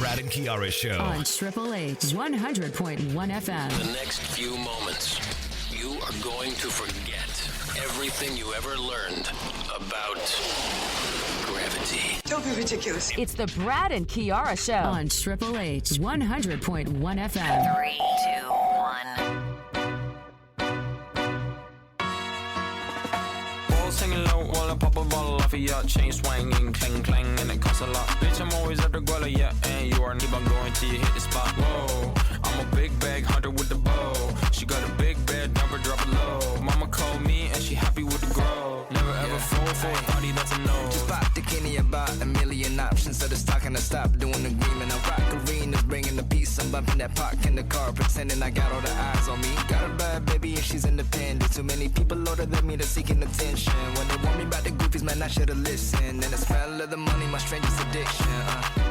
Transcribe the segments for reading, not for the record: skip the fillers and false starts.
Brad and Kiara Show on Triple H 100.1 FM. The next few moments, you are going to forget everything you ever learned about gravity. Don't be ridiculous. It's the Brad and Kiara Show on Triple H 100.1 FM. 3, 2, 1. Singing low while I pop a bottle off of your chain swinging, clang clang, and it costs a lot. Bitch, I'm always at the guala, yeah, and you are keep on going till you hit the spot. Whoa, I'm a big bag hunter with the bow. She got a big bed, number drop it low. Mama called me and she happy with the grow. Never ever fall for a party that's a no. Just pop the Kenny about a million options. So it's talking to stop doing agreement. I rock arenas, bringing the peace. I'm bumping that park in the car, pretending I got all the eyes on me. Got a bad baby and she's independent. Too many people older than me, they're seeking attention. When they want me about the goofies, man, I should've listened. And the smell of the money, my strangest addiction.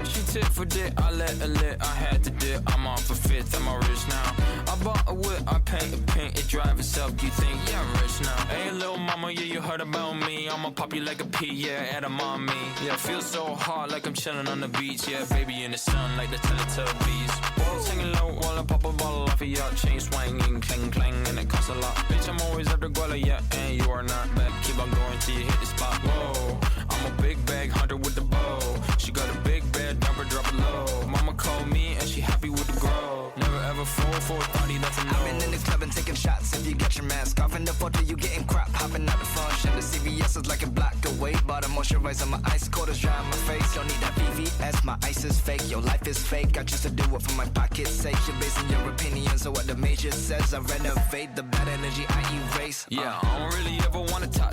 She tit for dick, I let her lit. I had to dip, I'm on for fifth, I'm all rich now. I bought a whip, I paint a paint, it drive itself. You think, yeah, I'm rich now. Hey, little mama, yeah, you heard about me. I'ma pop you like a pea, yeah, at a mommy. Yeah, feel so hot like I'm chilling on the beach. Yeah, baby in the sun like the Teletubbies. Ball singing low while I pop a bottle off of your chain swinging, clang clang, and it costs a lot. Bitch, I'm always at the guala, yeah, and you are not bad. Keep on going till you hit the spot. Whoa, I'm a big bag hunter with the bow. She got a big bed, number drop it low. Mama called me and she happy with the grow. Never ever fall for a party that's a no. I've been in the club and taking shots. If you got your mask off in the photo, you getting crap. Hopping out the function. The CVS is like a block away. Bought a moisturizer, my ice cold is dry on my face. Don't need that VVS, my ice is fake. Your life is fake. I choose to do it for my pocket's sake. You're basing your opinions on what the major says. I renovate the bad energy I erase. Yeah, I don't really ever wanna top.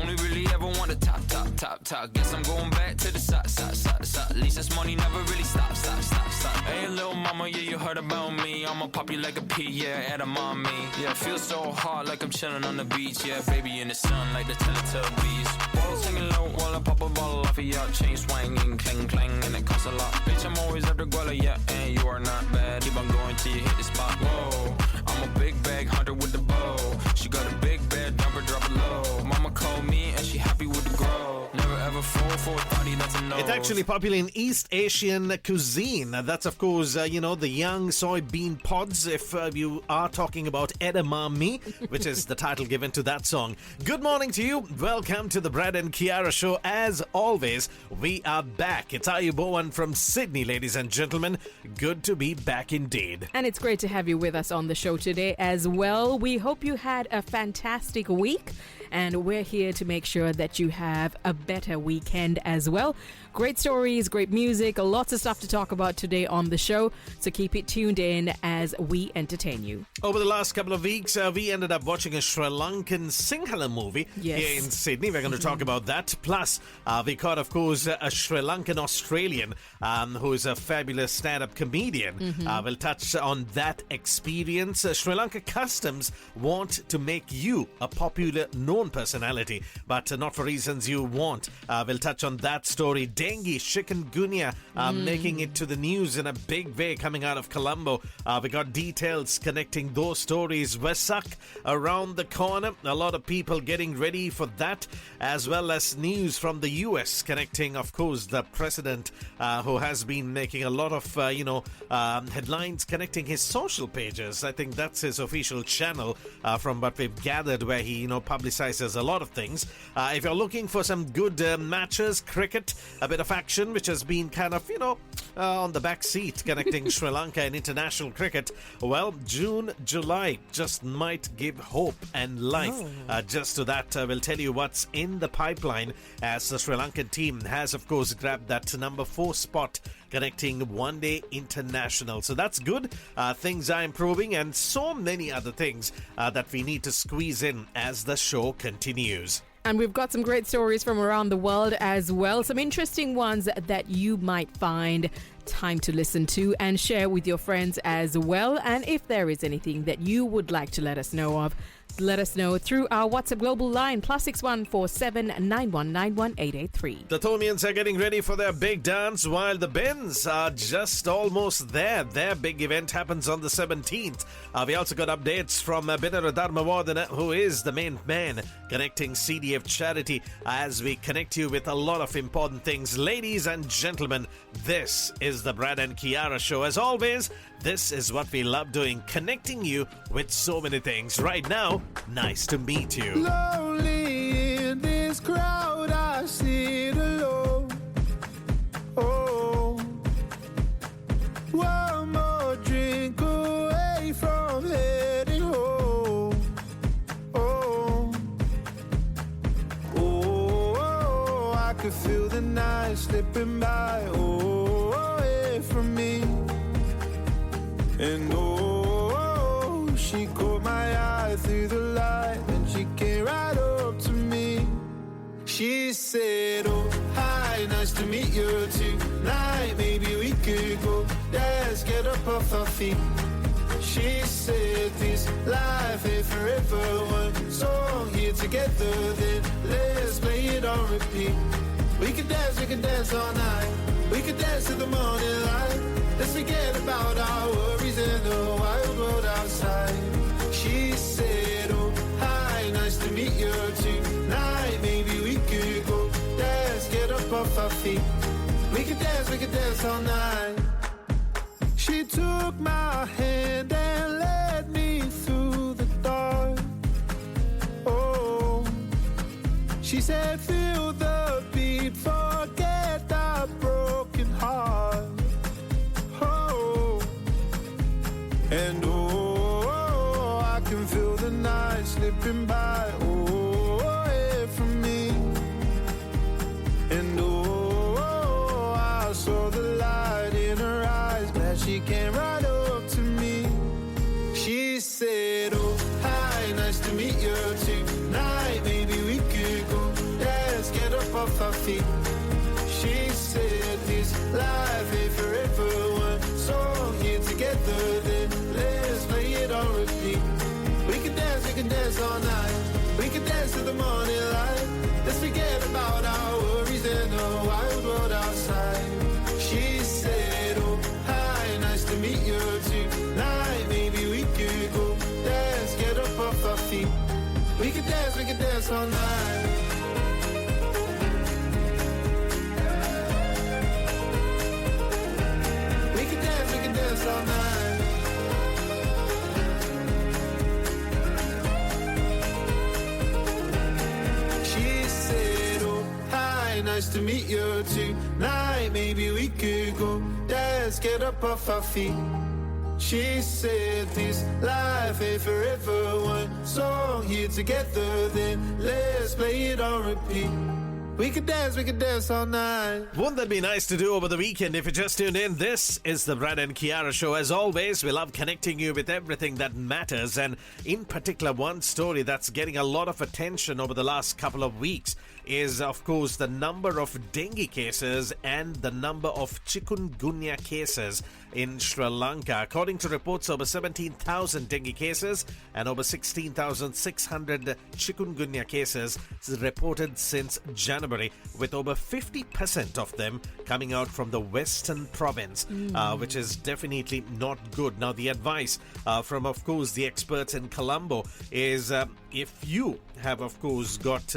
Only really ever wanna top. Guess I'm going back to the side. At least this money never really stop. Hey, little mama, yeah, you heard about me. I'ma pop you like a pea, yeah, at a mommy. Yeah, feel so hot like I'm chilling on the beach. Yeah, baby in the sun like the Teletubbies. Ball singing low while I pop a bottle off of your chain swinging, clang clang, and it costs a lot. Bitch, I'm always at the guala, yeah, and you are not bad. Keep on going till you hit the spot. Whoa, I'm a big bag hunter with the bow. She got a big bed, number drop it low. Mama called me and she happy with the grow. Never ever fall for a party that's a no. It's actually popular in East Asian cuisine. That's, of course, the young soybean pods, if you are talking about edamame, which is the title given to that song. Good morning to you. Welcome to the Brad and Kiara Show. As always, we are back. It's Ayub Bowen from Sydney, ladies and gentlemen. Good to be back indeed. And it's great to have you with us on the show today as well. We hope you had a fantastic week, and we're here to make sure that you have a better weekend as well. Great stories, great music, lots of stuff to talk about today on the show, so keep it tuned in as we entertain you. Over the last couple of weeks, we ended up watching a Sri Lankan Sinhala movie here in Sydney. We're going to talk about that. Plus, we caught, of course, a Sri Lankan Australian who is a fabulous stand-up comedian. We'll touch on that experience. Sri Lanka Customs want to make you a popular known personality, but not for reasons you want. We'll touch on that story. Dengue, chikungunya making it to the news in a big way coming out of Colombo. We got details connecting those stories. Vesak around the corner. A lot of people getting ready for that, as well as news from the US connecting, of course, the president who has been making a lot of, headlines connecting his social pages. I think that's his official channel from what we've gathered, where he, publicizes a lot of things. If you're looking for some good matches, cricket, a bit of action, which has been kind of, on the back seat connecting Sri Lanka and international cricket, well, June, July just might give hope and life. Just to that, we'll tell you what's in the pipeline, as the Sri Lankan team has, of course, grabbed that number 4 spot connecting One Day International. So that's good. Things are improving, and so many other things that we need to squeeze in as the show continues. And we've got some great stories from around the world as well. Some interesting ones that you might find time to listen to and share with your friends as well. And if there is anything that you would like to let us know of, let us know through our WhatsApp global line +6147 9191 883. The Thomians are getting ready for their big dance while the Bins are just almost there. Their big event happens on the 17th. We also got updates from Binara Dharmawardana, who is the main man connecting CDF charity, as we connect you with a lot of important things. Ladies and gentlemen, this is the Brad and Kiara show. As always, this is what we love doing, connecting you with so many things. Right now, nice to meet you. Lonely in this crowd, I sit alone. Oh, one more drink away from heading home. Oh, oh, I could feel the night slipping by. Oh, away from me. And oh, she caught my eye through the light, and she came right up to me. She said, oh, hi, nice to meet you tonight. Maybe we could go dance, get up off our feet. She said, this life ain't forever. One song here together, then let's play it on repeat. We could dance all night. We could dance to the morning light. Let's forget about our worries in the wild world outside. She said, oh, hi, nice to meet you tonight. Maybe we could go dance, get up off our feet. We could dance all night. She took my hand and led me through the dark. Oh, she said, feel the beat, forget that broken heart. And oh, I can feel the night slipping by, oh, away from me. And oh, I saw the light in her eyes, glad she came right up to me. She said, oh, hi, nice to meet you tonight. Maybe we could go dance, get up off our feet. She said, this life ain't forever. One song here together, then let's play it on repeat. We can dance all night. We can dance to the morning light. Let's forget about our worries in the wild world outside. She said, oh, hi, nice to meet you tonight. Maybe we could go dance, get up off our feet. We can dance all night. We can dance all night. She said, oh, hi, nice to meet you tonight. Maybe we could go dance, get up off our feet. She said, this life ain't forever. One song here together, then let's play it on repeat. We could dance all night. Wouldn't that be nice to do over the weekend? If you just tuned in, this is the Brad and Kiara show. As always, we love connecting you with everything that matters, and in particular, one story that's getting a lot of attention over the last couple of weeks is, of course, the number of dengue cases and the number of chikungunya cases in Sri Lanka. According to reports, over 17,000 dengue cases and over 16,600 chikungunya cases reported since January, with over 50% of them coming out from the western province, which is definitely not good. Now, the advice from, of course, the experts in Colombo is if you have, of course, got,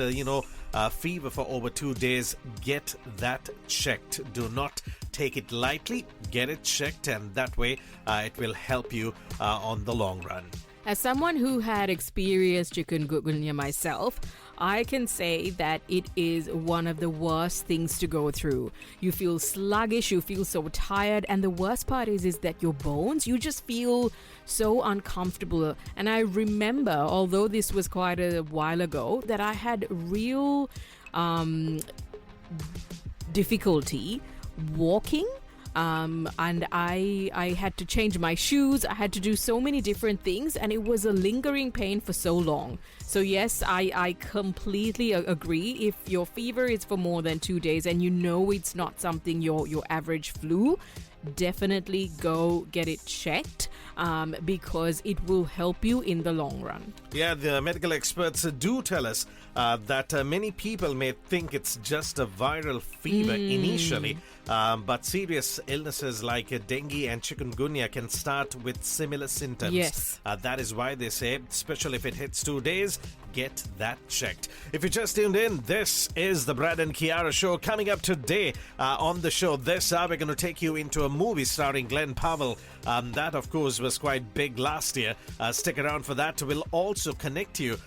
fever for over 2 days, get that checked. Do not take it lightly. Get it checked, and that way it will help you on the long run. As someone who had experienced chikungunya myself, I can say that it is one of the worst things to go through. You feel sluggish, you feel so tired, and the worst part is that your bones, you just feel so uncomfortable. And I remember, although this was quite a while ago, that I had real difficulty walking. And I had to change my shoes. I had to do so many different things, and it was a lingering pain for so long. So yes, I completely agree. If your fever is for more than 2 days and you know it's not something your average flu, definitely go get it checked because it will help you in the long run. Yeah, the medical experts do tell us that many people may think it's just a viral fever initially, but serious illnesses like dengue and chikungunya can start with similar symptoms. Yes. That is why they say, especially if it hits 2 days, get that checked. If you just tuned in, this is the Brad and Kiara show. Coming up today on the show this hour, we're going to take you into a movie starring Glenn Powell. That, of course, was quite big last year. Stick around for that. We'll also connect you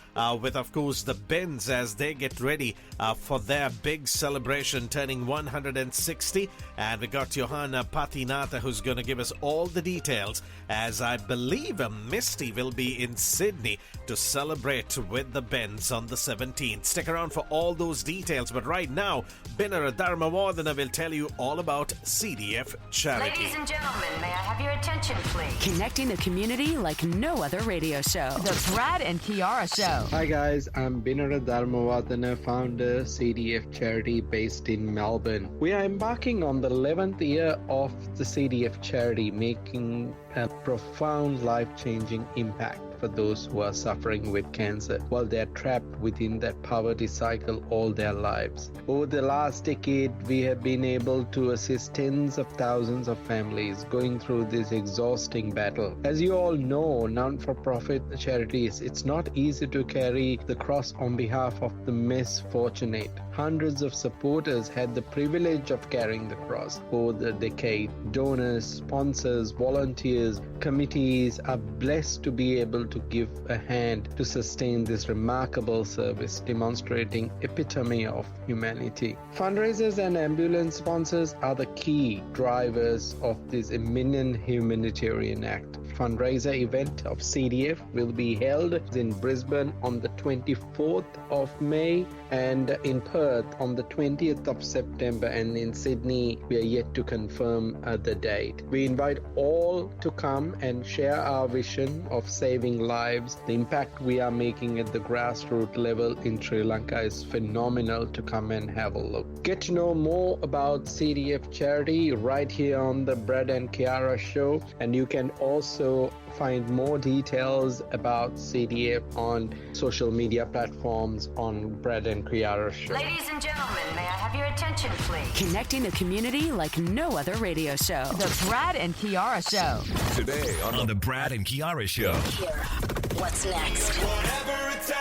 with, of course, the Bens as they get ready for their big celebration turning 160. And we got Johanna Patinata who's going to give us all the details, as I believe Misty will be in Sydney to celebrate with the Bens on the 17th. Stick around for all those details. But right now, Binara Dharmawardana will tell you all about CDF Charity. Ladies and gentlemen, may I have your attention, please? Connecting the community like no other radio show. The Brad and Kiara Show. Hi guys, I'm Binara Dharmawardana, founder, CDF Charity based in Melbourne. We are embarking on the 11th year of the CDF Charity, making a profound life-changing impact for those who are suffering with cancer while they're trapped within that poverty cycle all their lives. Over the last decade, we have been able to assist tens of thousands of families going through this exhausting battle. As you all know, non-for-profit charities, it's not easy to carry the cross on behalf of the misfortunate. Hundreds of supporters had the privilege of carrying the cross over the decade. Donors, sponsors, volunteers, committees are blessed to be able to give a hand to sustain this remarkable service, demonstrating epitome of humanity. Fundraisers and ambulance sponsors are the key drivers of this eminent humanitarian act. Fundraiser event of CDF will be held in Brisbane on the 24th of May and in Perth on the 20th of September, and in Sydney we are yet to confirm the date. We invite all to come and share our vision of saving lives. The impact we are making at the grassroots level in Sri Lanka is phenomenal. To come and have a look. Get to know more about CDF Charity right here on the Brad and Kiara show, and you can also find more details about CDF on social media platforms on Brad and Kiara show. Ladies and gentlemen, may I have your attention, please? Connecting the community like no other radio show. The Brad and Kiara Show. Today on the Brad and Kiara Show. Here, what's next? Whatever it takes,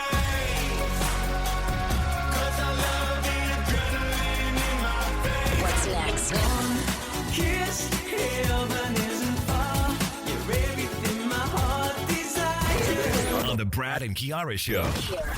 'cause I love the adrenaline in my veins. What's next? Kiss, heaven isn't far. You're everything my heart desires. On the Brad and Kiara Show. Here,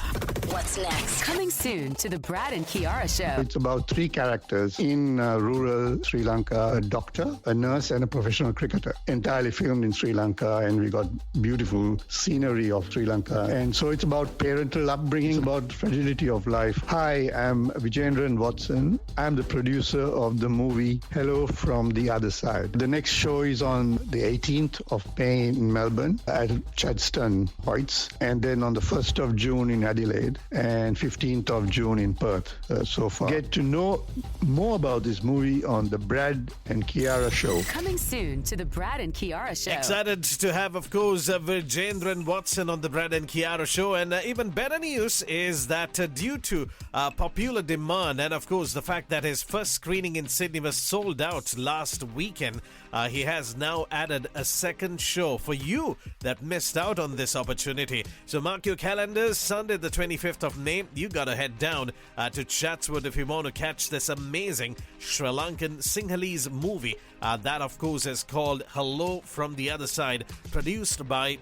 what's next? Coming soon to the Brad and Kiara Show. It's about three characters in rural Sri Lanka: a doctor, a nurse, and a professional cricketer. Entirely filmed in Sri Lanka, and we got beautiful scenery of Sri Lanka. And so it's about parental upbringing, it's about fragility of life. Hi, I'm Vijayendran Watson. I'm the producer of the movie Hello from the Other Side. The next show is on the 18th of May in Melbourne at Chadstone Hoyts, and then on the 1st of June in Adelaide, and 15th of June in Perth so far. Get to know more about this movie on the Brad and Kiara Show. Coming soon to the Brad and Kiara Show. Excited to have, of course, Vijayendran Watson on the Brad and Kiara show. And even better news is that due to popular demand and, of course, the fact that his first screening in Sydney was sold out last weekend, he has now added a second show for you that missed out on this opportunity. So mark your calendars, Sunday the 25th of May, you gotta head down to Chatswood if you want to catch this amazing Sri Lankan Sinhalese movie. That, of course, is called Hello from the Other Side, produced by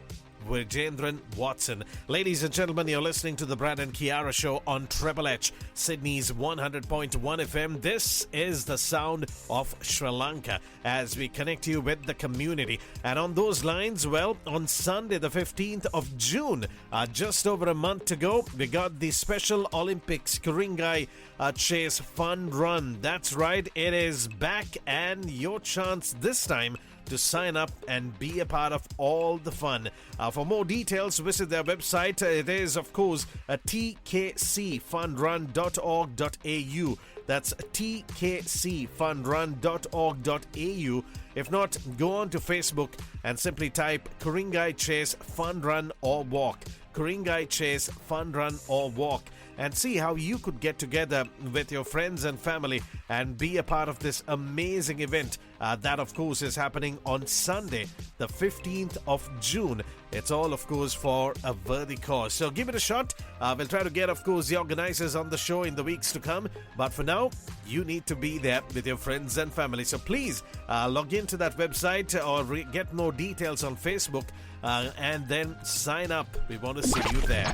Vijayendran Watson. Ladies and gentlemen, you're listening to the Brad and Kiara show on Triple H, Sydney's 100.1 FM. This is the sound of Sri Lanka as we connect you with the community. And on those lines, well, on Sunday the 15th of June, just over a month to go, we got the Special Olympics Kuringai Chase Fun Run. That's right, it is back, and your chance this time to sign up and be a part of all the fun. For more details, visit their website. It is, of course, tkcfundrun.org.au. That's tkcfundrun.org.au. If not, go on to Facebook and simply type Ku-ring-gai Chase Fun Run or Walk. Ku-ring-gai Chase Fun Run or Walk, and see how you could get together with your friends and family and be a part of this amazing event. That, of course, is happening on Sunday, the 15th of June. It's all, of course, for a worthy cause. So give it a shot. We'll try to get, of course, the organizers on the show in the weeks to come. But for now, you need to be there with your friends and family. So please log into that website or get more details on Facebook and then sign up. We want to see you there.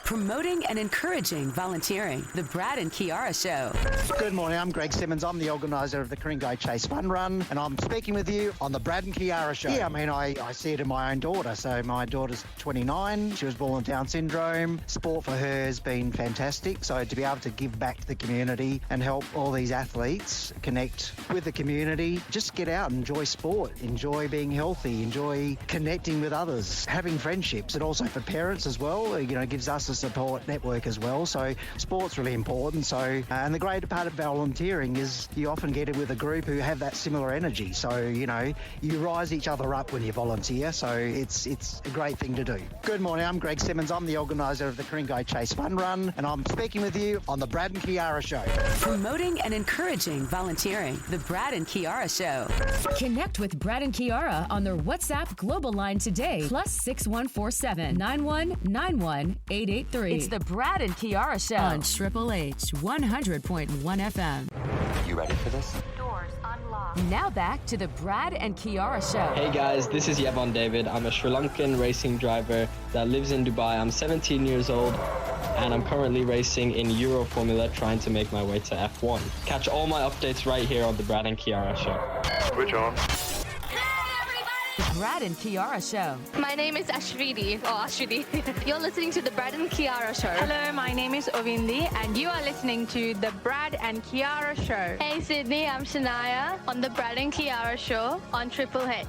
Promoting and encouraging volunteering. The Brad and Kiara Show. Good morning, I'm Greg Simmons. I'm the organiser of the Ku-ring-gai Chase Fun Run, and I'm speaking with you on the Brad and Kiara Show. Yeah, I mean, I see it in my own daughter. So my daughter's 29. She was born with Down syndrome. Sport for her has been fantastic. So to be able to give back to the community and help all these athletes connect with the community, just get out and enjoy sport, enjoy being healthy, enjoy connecting with others, having friendships, and also for parents as well, gives us a support network as well. So sport's really important. So, and the great part of volunteering is you often get it with a group who have that similar energy. So, you rise each other up when you volunteer. So it's a great thing to do. Good morning, I'm Greg Simmons. I'm the organiser of the Ku-ring-gai Chase Fun Run, and I'm speaking with you on the Brad and Kiara Show. Promoting and encouraging volunteering. The Brad and Kiara Show. Connect with Brad and Kiara on their WhatsApp global line today. +6147 9191 883. It's the Brad and Kiara Show on Triple H 100.1 FM. You ready for this? Doors unlocked. Now back to the Brad and Kiara Show. Hey guys, this is Yevon David. I'm a Sri Lankan racing driver that lives in Dubai. I'm 17 years old and I'm currently racing in Euro Formula trying to make my way to F1. Catch all my updates right here on the Brad and Kiara Show. Switch on. The Brad and Kiara Show. My name is Ashwini. You're listening to the Brad and Kiara Show. Hello, my name is Ovindi, and you are listening to the Brad and Kiara Show. Hey Sydney, I'm Shania on the Brad and Kiara Show on Triple H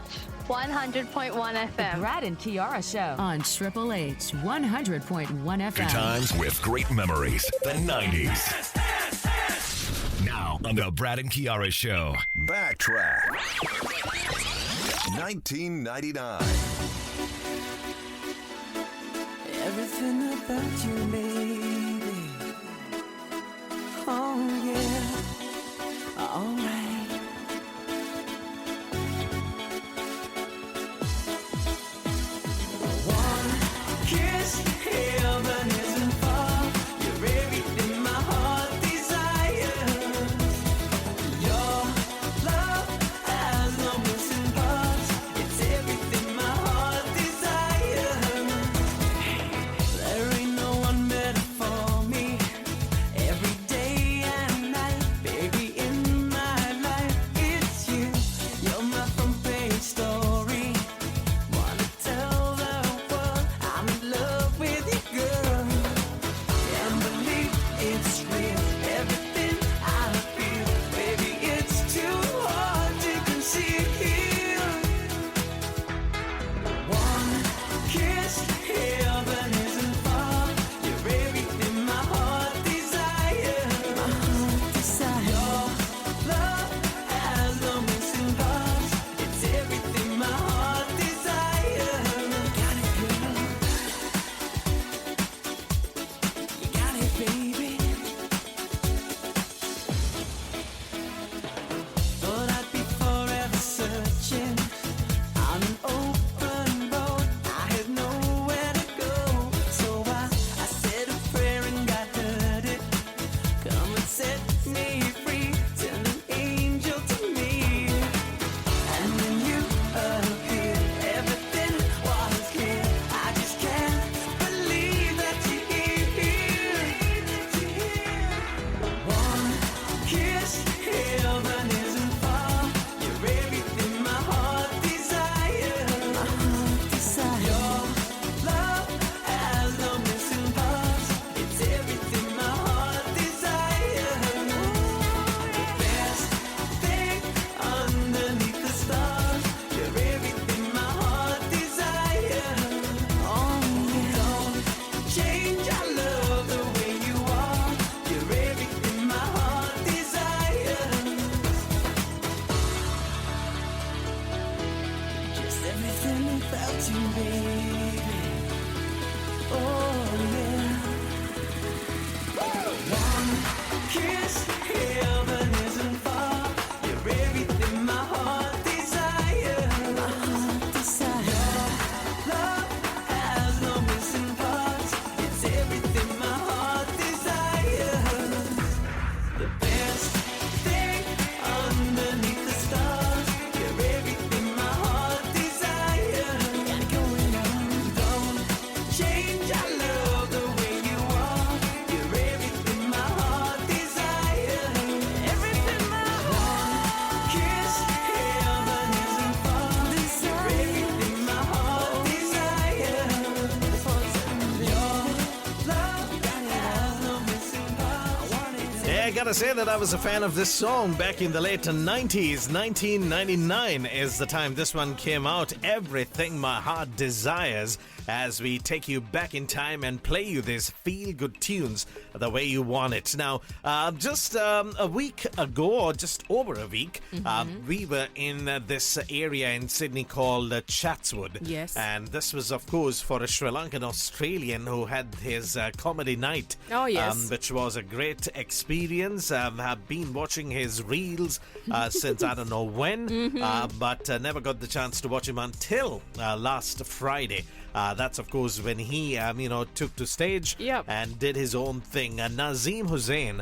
100.1 FM. The Brad and Kiara Show on Triple H 100.1 FM. Good times with great memories. The 90s. Now on the Brad and Kiara Show. Backtrack. 1999. Everything about you, baby. Oh, yeah. All right. One kiss, heaven isn't far. You're everything my heart desires. Your love has no missing parts. It's everything my heart desires. There ain't no one better for I gotta say that I was a fan of this song back in the late 90s. 1999 is the time this one came out. Everything My Heart Desires, as we take you back in time and play you these feel-good tunes the way you want it. Now, just a week ago, or just over a week, we were in this area in Sydney called Chatswood. Yes. And this was, of course, for a Sri Lankan Australian who had his comedy night. Oh, yes. Which was a great experience. Have been watching his reels since I don't know when, but never got the chance to watch him until last Friday. That's, of course, when he, took to stage and did his own thing. Nazim Hussain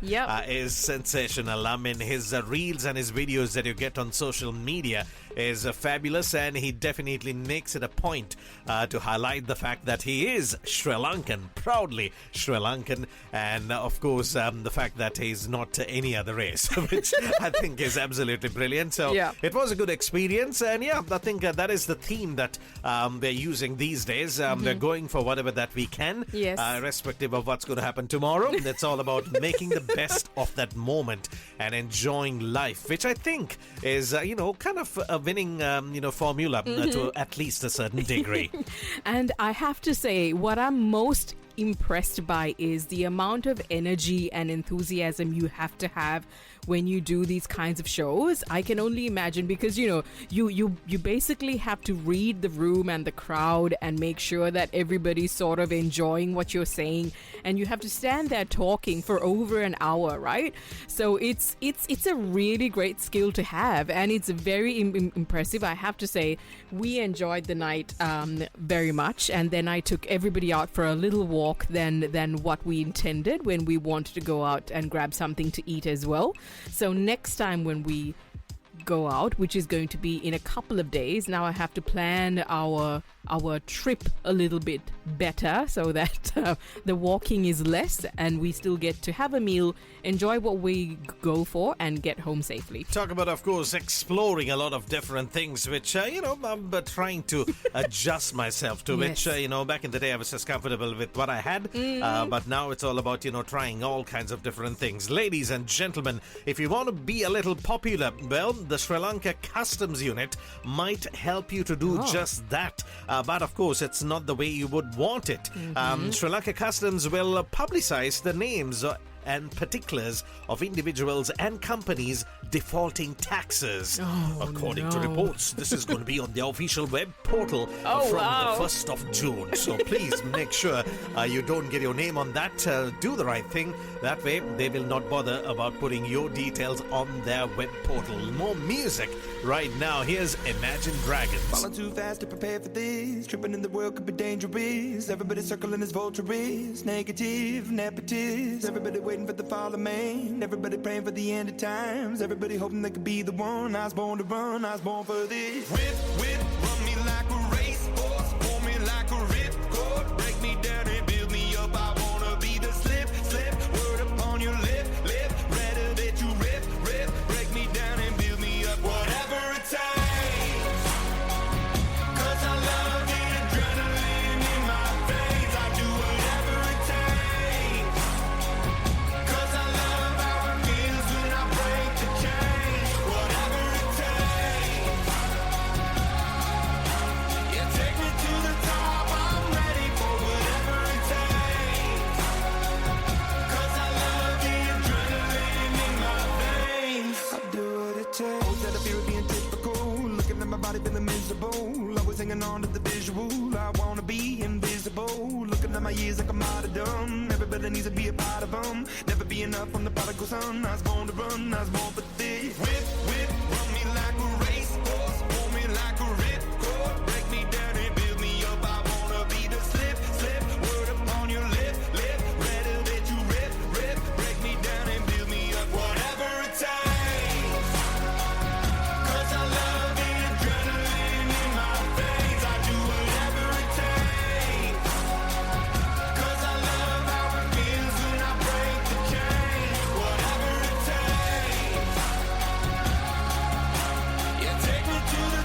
is sensational. I mean, his reels and his videos that you get on social media is fabulous, and he definitely makes it a point to highlight the fact that he is Sri Lankan, proudly Sri Lankan, and, of course, the fact that he's not any other race, which I think is absolutely brilliant. So it was a good experience, and I think that is the theme that they're using these days. They're going for whatever that we can, irrespective of what's going to happen tomorrow. It's all about making the best of that moment and enjoying life, which I think is, kind of a winning, formula to at least a certain degree. And I have to say, what I'm most impressed by is the amount of energy and enthusiasm you have to have when you do these kinds of shows. I can only imagine, because you basically have to read the room and the crowd and make sure that everybody's sort of enjoying what you're saying, and you have to stand there talking for over an hour, right? So it's a really great skill to have, and it's very impressive. I have to say, we enjoyed the night very much, and then I took everybody out for a little walk than what we intended when we wanted to go out and grab something to eat as well. So next time when we go out, which is going to be in a couple of days, now I have to plan our trip a little bit better so that the walking is less and we still get to have a meal, enjoy what we go for, and get home safely. Talk about, of course, exploring a lot of different things, which, I'm trying to adjust myself to, which, back in the day I was just comfortable with what I had, but now it's all about, trying all kinds of different things. Ladies and gentlemen, if you want to be a little popular, well, the Sri Lanka Customs Unit might help you to do just that. But of course, it's not the way you would want it. Sri Lanka Customs will publicize the names and particulars of individuals and companies defaulting taxes. According to reports, this is going to be on the official web portal from the 1st of June. So please make sure you don't get your name on that. Do the right thing. That way, they will not bother about putting your details on their web portal. More music right now. Here's Imagine Dragons. Falling too fast to prepare for this. Tripping in the world could be dangerous. Everybody circling as vultures. Negative, nepotist. Everybody waiting for the fall of man. Everybody praying for the end of times. Everybody hoping they could be the one. I was born to run. I was born for this. Whip, run me like a racehorse. Pull me like a ripcord. Break me down and build me up. I wanna be the slip. Word upon your lip. Rather that you rip. Break me down and build me up. Whatever it takes. 'Cause I love the adrenaline in my veins. I do whatever it takes. 'Cause I love how it feels when I break the chains. Whatever it takes. Yeah, take me to the top. I'm ready for whatever it takes. 'Cause I love the adrenaline in my veins. I do what it takes. Always had a fear of being typical. Looking at my body feeling miserable. Always hanging on to the visual. I wanna be invisible. Looking at my years like I'm out of dumb. Everybody needs to be a part of them. Never be enough from the prodigal son. I was born to run. I was born for this. Whip, run me like a racehorse. Pull me like a ripcord. Break me down and build me up. I wanna be the slip. Word upon your lip. Rather that you rip. Break me down and build me up. Whatever it takes. 'Cause I love the adrenaline in my veins. I do whatever it takes. 'Cause I love how it feels when I break the chains. Whatever it takes. Yeah, take me to the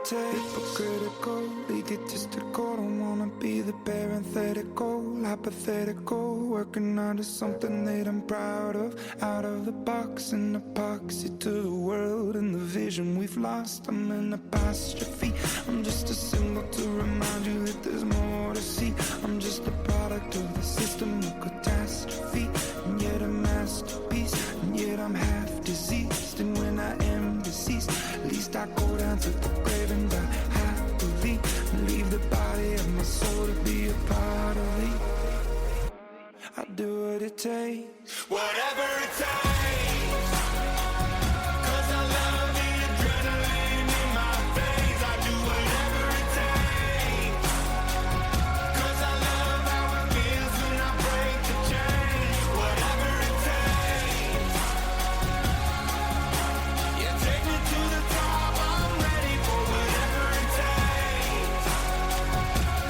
take, but critical, egotistical. Don't wanna be the parenthetical, hypothetical, working under something that I'm proud of. Out of the box, an epoxy to the world and the vision we've lost. I'm an apostrophe. I'm just a symbol to remind you that there's more to see. I'm just a product of the system of catastrophe, and yet a masterpiece, and yet I'm half diseased. And when I am deceased, at least I go down to the grave and die happily, and leave the body of my soul to be a part of me. I do what it takes, whatever it takes, 'cause I love the adrenaline in my veins. I do whatever it takes, 'cause I love how it feels when I break the chains. Whatever it takes, yeah, take me to the top. I'm ready for whatever it takes,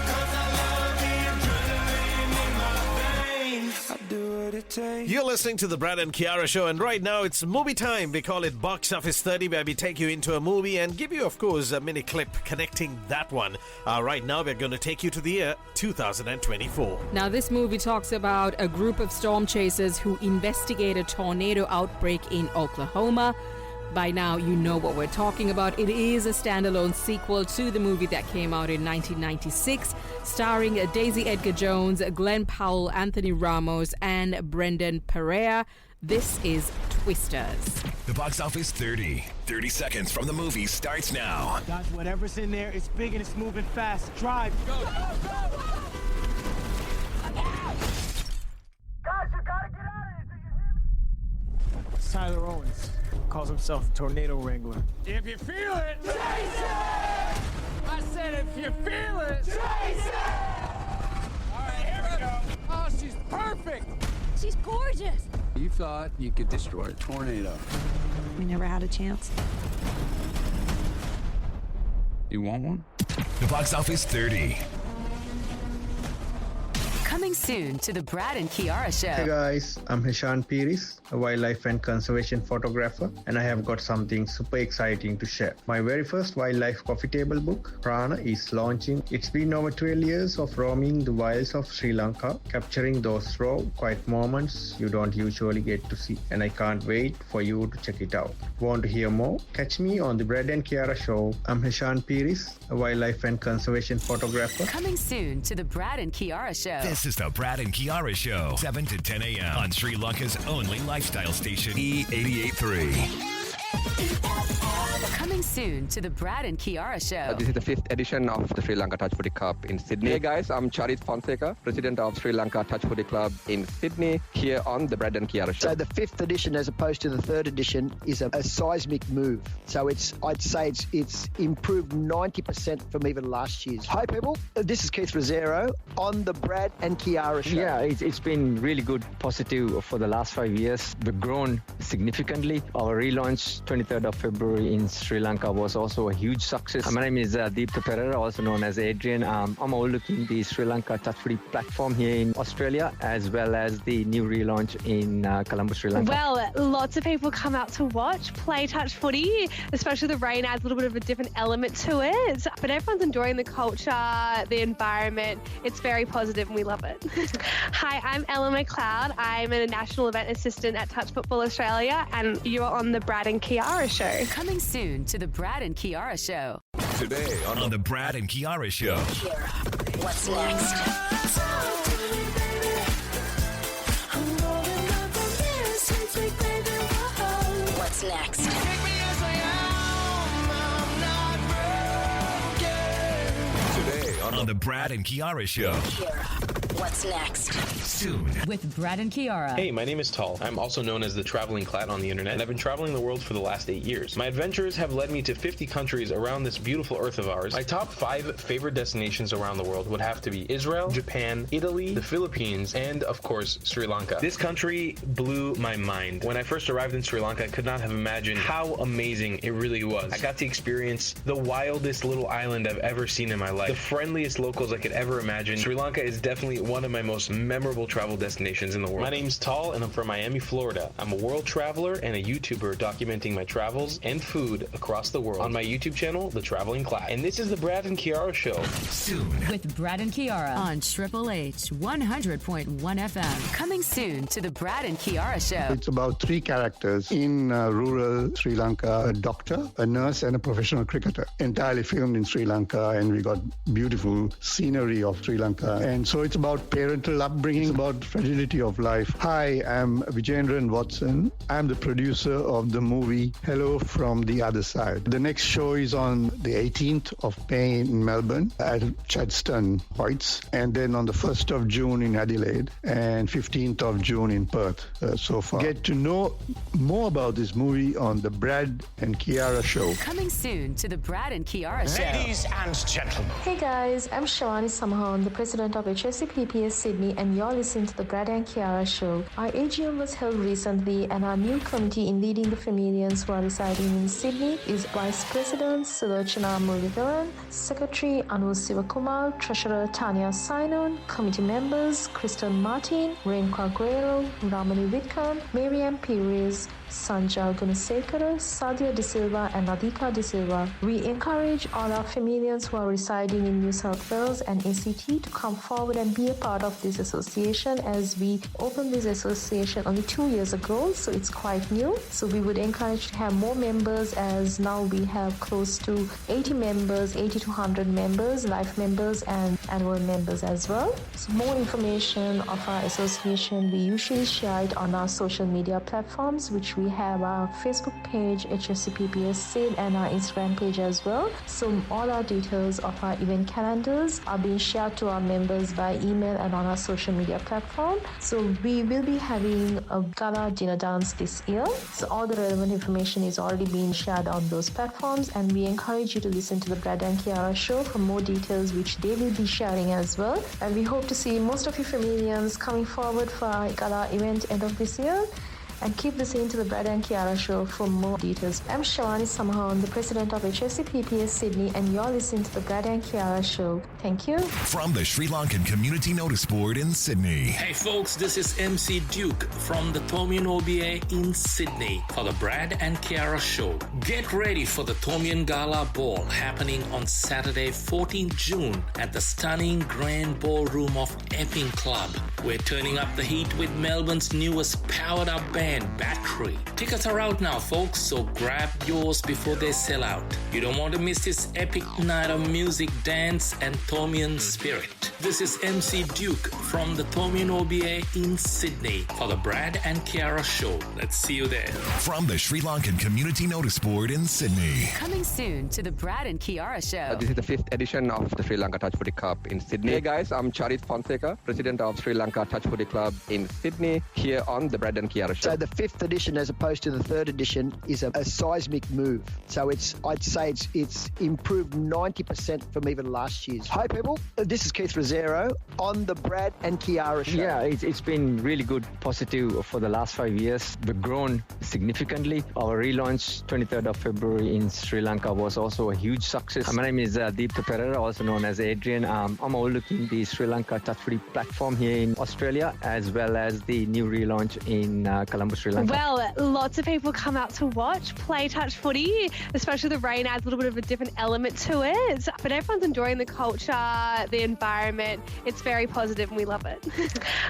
'cause I love the adrenaline in my veins. I do what it takes. You're listening to the Brad and Kiara Show, and right now it's movie time. We call it Box Office 30, where we take you into a movie and give you, of course, a mini clip connecting that one. Right now, we're going to take you to the year 2024. Now, this movie talks about a group of storm chasers who investigate a tornado outbreak in Oklahoma. By now, you know what we're talking about. It is a standalone sequel to the movie that came out in 1996, starring Daisy Edgar Jones, Glenn Powell, Anthony Ramos, and Brendan Pereira. This is Twisters. The Box Office 30. 30 seconds from the movie starts now. Guys, whatever's in there, it's big and it's moving fast. Drive. Go, go, go! Guys, you gotta get out of here. Do you hear me? It's Tyler Owens. Calls himself the Tornado Wrangler. If you feel it, chase it! I said if you feel it, chase it! All right, here we go. Oh, she's perfect. She's gorgeous. You thought you could destroy a tornado. We never had a chance. You want one? The Box Office 30. Coming soon to the Brad and Kiara Show. Hey guys, I'm Hishan Piris, a wildlife and conservation photographer, and I have got something super exciting to share. My very first wildlife coffee table book, Prana, is launching. It's been over 12 years of roaming the wilds of Sri Lanka, capturing those raw, quiet moments you don't usually get to see, and I can't wait for you to check it out. Want to hear more? Catch me on the Brad and Kiara Show. I'm Hishan Piris, a wildlife and conservation photographer. Coming soon to the Brad and Kiara Show. This is the Brad and Kiara Show, 7 to 10 a.m. on Sri Lanka's only lifestyle station, E88.3. Coming soon to the Brad and Kiara Show. This is the 5th edition of the Sri Lanka Touch Footy Cup in Sydney. Hey guys, I'm Charit Fonseca, president of Sri Lanka Touch Footy Club in Sydney, here on the Brad and Kiara Show. So the 5th edition, as opposed to the 3rd edition, is a seismic move. So I'd say it's improved 90% from even last year's. Hi people, this is Keith Rosero on the Brad and Kiara Show. Yeah, it's been really good, positive for the last 5 years. We've grown significantly. Our relaunch 23rd of February in Sri Lanka was also a huge success. My name is Deepta Pereira, also known as Adrian. I'm overlooking the Sri Lanka Touch Footy platform here in Australia, as well as the new relaunch in Colombo, Sri Lanka. Well, lots of people come out to watch, play touch footy, especially the rain adds a little bit of a different element to it. But everyone's enjoying the culture, the environment. It's very positive and we love it. Hi, I'm Ella McLeod. I'm a national event assistant at Touch Football Australia, and you're on the Brad and Kiara Show. Coming soon to the Brad and Kiara Show. Today on the Brad and Kiara Show. Kiara, what's next? What's next? Today on the Brad and Kiara Show. Kiara, what's next? Soon. With Brad and Kiara. Hey, my name is Tal. I'm also known as the Traveling Clad on the internet, and I've been traveling the world for the last 8 years. My adventures have led me to 50 countries around this beautiful earth of ours. My top 5 favorite destinations around the world would have to be Israel, Japan, Italy, the Philippines, and of course, Sri Lanka. This country blew my mind. When I first arrived in Sri Lanka, I could not have imagined how amazing it really was. I got to experience the wildest little island I've ever seen in my life. The friendliest locals I could ever imagine. Sri Lanka is definitely one of my most memorable travel destinations in the world. My name's Tal, and I'm from Miami, Florida. I'm a world traveler and a YouTuber documenting my travels and food across the world on my YouTube channel, The Traveling Class. And this is the Brad and Kiara Show. Soon. With Brad and Kiara on Triple H 100.1 FM. Coming soon to the Brad and Kiara Show. It's about three characters in rural Sri Lanka: a doctor, a nurse, and a professional cricketer. Entirely filmed in Sri Lanka, and we got beautiful scenery of Sri Lanka. And so it's about parental upbringing, it's about fragility of life. Hi, I'm Vijayendran Watson. I'm the producer of the movie Hello from the Other Side. The next show is on the 18th of May in Melbourne at Chadstone Whites, and then on the 1st of June in Adelaide and 15th of June in Perth so far. Get to know more about this movie on the Brad and Kiara Show. Coming soon to the Brad and Kiara Show. Ladies and gentlemen. Hey guys, I'm Shivani Samahan, the president of HSCPPS Sydney, and you're listening to the Brad and Kiara Show. Our AGM was held recently, and our new committee in leading the familians who are residing in Sydney is Vice President Sulochana Murugaran, Secretary Anu Sivakumar, Treasurer Tanya Sainon, committee members Kristen Martin, Renka Guerrero, Ramani Witkan, Mariam Perez, Sanja Gunasekara, Sadia De Silva, and Adhika De Silva. We encourage all our familians who are residing in New South Wales and ACT to come forward and be a part of this association, as we opened this association only 2 years ago, so it's quite new. So we would encourage to have more members, as now we have close to 80 members, 80 to 100 members, life members and annual members as well. So more information of our association, we usually share it on our social media platforms, which we have our Facebook page, HSCPPS Sid, and our Instagram page as well. So all our details of our event calendars are being shared to our members by email and on our social media platform. So we will be having a gala dinner dance this year. So all the relevant information is already being shared on those platforms, and we encourage you to listen to the Brad and Kiara Show for more details, which they will be sharing as well. And we hope to see most of you familians coming forward for our gala event end of this year. And keep listening to the Brad and Kiara Show for more details. I'm Shivani Samahan, the president of HSCPPS Sydney, and you're listening to the Brad and Kiara Show. Thank you. From the Sri Lankan Community Notice Board in Sydney. Hey folks, this is MC Duke from the Tomian OBA in Sydney for the Brad and Kiara Show. Get ready for the Tomian Gala Ball happening on Saturday, 14th June at the stunning Grand Ballroom of Epping Club. We're turning up the heat with Melbourne's newest powered up band, Battery. Tickets are out now, folks, so grab yours before they sell out. You don't want to miss this epic night of music, dance, and Tomian spirit. This is MC Duke from the Tomian OBA in Sydney for the Brad and Kiara Show. Let's see you there. From the Sri Lankan Community Notice Board in Sydney. Coming soon to the Brad and Kiara Show. This is the 5th edition of the Sri Lanka Touch Footy Cup in Sydney. Hey guys, I'm Charit Fonseca, president of Sri Lanka Touch Footy Club in Sydney, here on the Brad and Kiara Show. So the 5th edition, as opposed to the 3rd edition, is a seismic move. So I'd say it's improved 90% from even last year's. Hi people, this is Keith Rosero on the Brad and Kiara Show. Yeah, it's been really good, positive for the last 5 years. We've grown significantly. Our relaunch 23rd of February in Sri Lanka was also a huge success. My name is Deepta Perera, also known as Adrian. I'm overlooking the Sri Lanka Touch Footy platform here in Australia, as well as the new relaunch in Colombo, Sri Lanka. Well, lots of people come out to watch play touch footy, especially the rain adds a little bit of a different element to it. But everyone's enjoying the culture, the environment. It's very positive and we love it.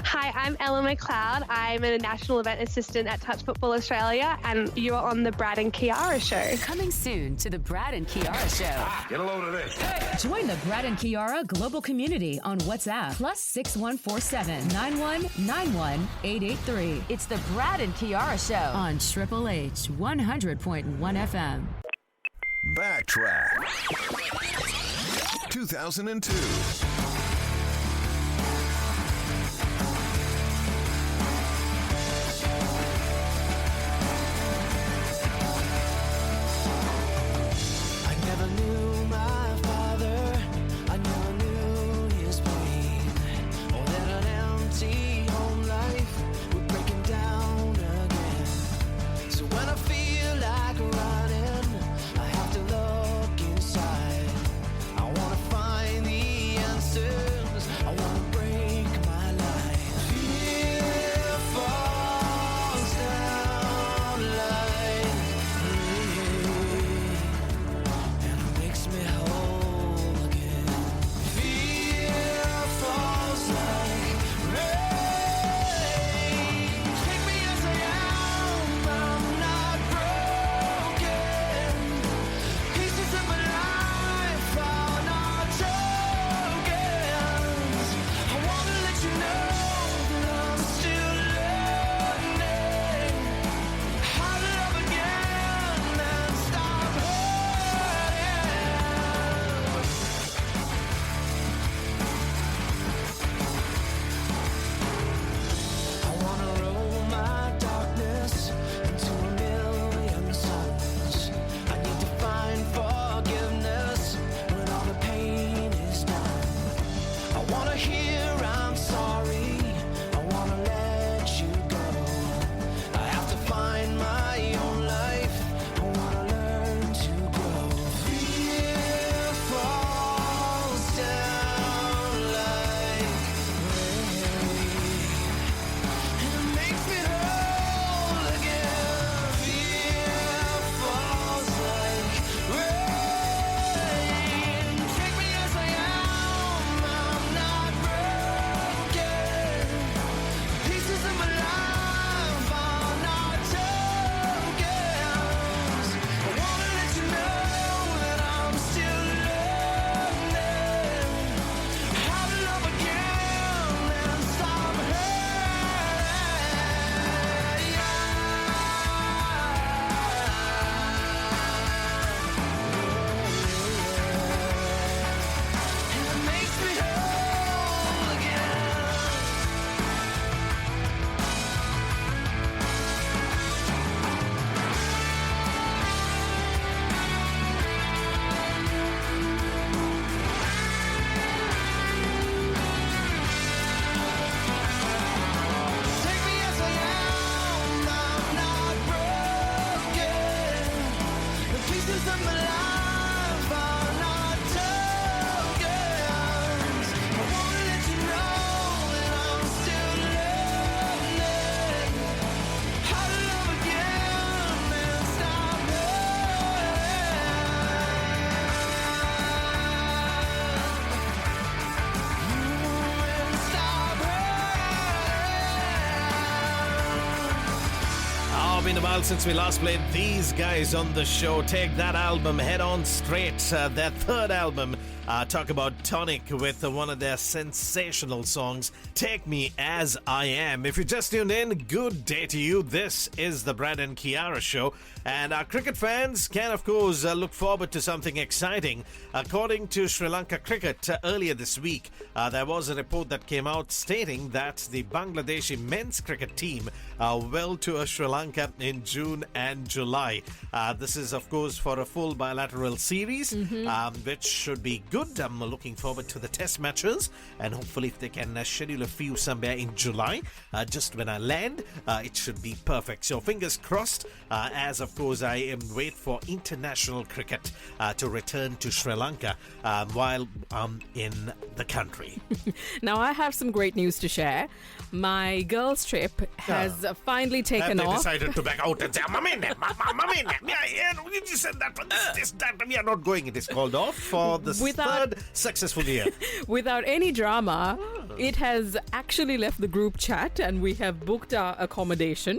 Hi, I'm Ella McLeod. I'm a national event assistant at Touch Football Australia, and you're on the Brad and Kiara Show. Coming soon to the Brad and Kiara Show. Get a load of this. Join the Brad and Kiara global community on WhatsApp +6147 9191 883. It's the Brad and Kiara Show on Triple H 100.1 FM. Backtrack 2002. I wanna find the answer. been a while since we last played these guys on the show. Take that album, Head On Straight, their third album. Talk about Tonic with one of their sensational songs, Take Me As I Am. If you just tuned in, good day to you. This is the Brad and Kiara Show. And our cricket fans can, of course, look forward to something exciting. According to Sri Lanka Cricket, earlier this week, there was a report that came out stating that the Bangladeshi men's cricket team will tour Sri Lanka in June and July. This is, of course, for a full bilateral series, which should be good. I'm looking forward to the test matches, and hopefully if they can schedule a few somewhere in July, just when I land, it should be perfect. So fingers crossed, as of course I wait for international cricket to return to Sri Lanka while I'm in the country. Now I have some great news to share. My girls' trip has finally taken off. They decided to back out and say, Mama, you just said that, that, we are not going. It is called off for the third successful year. Without any drama, it has actually left the group chat and we have booked our accommodation,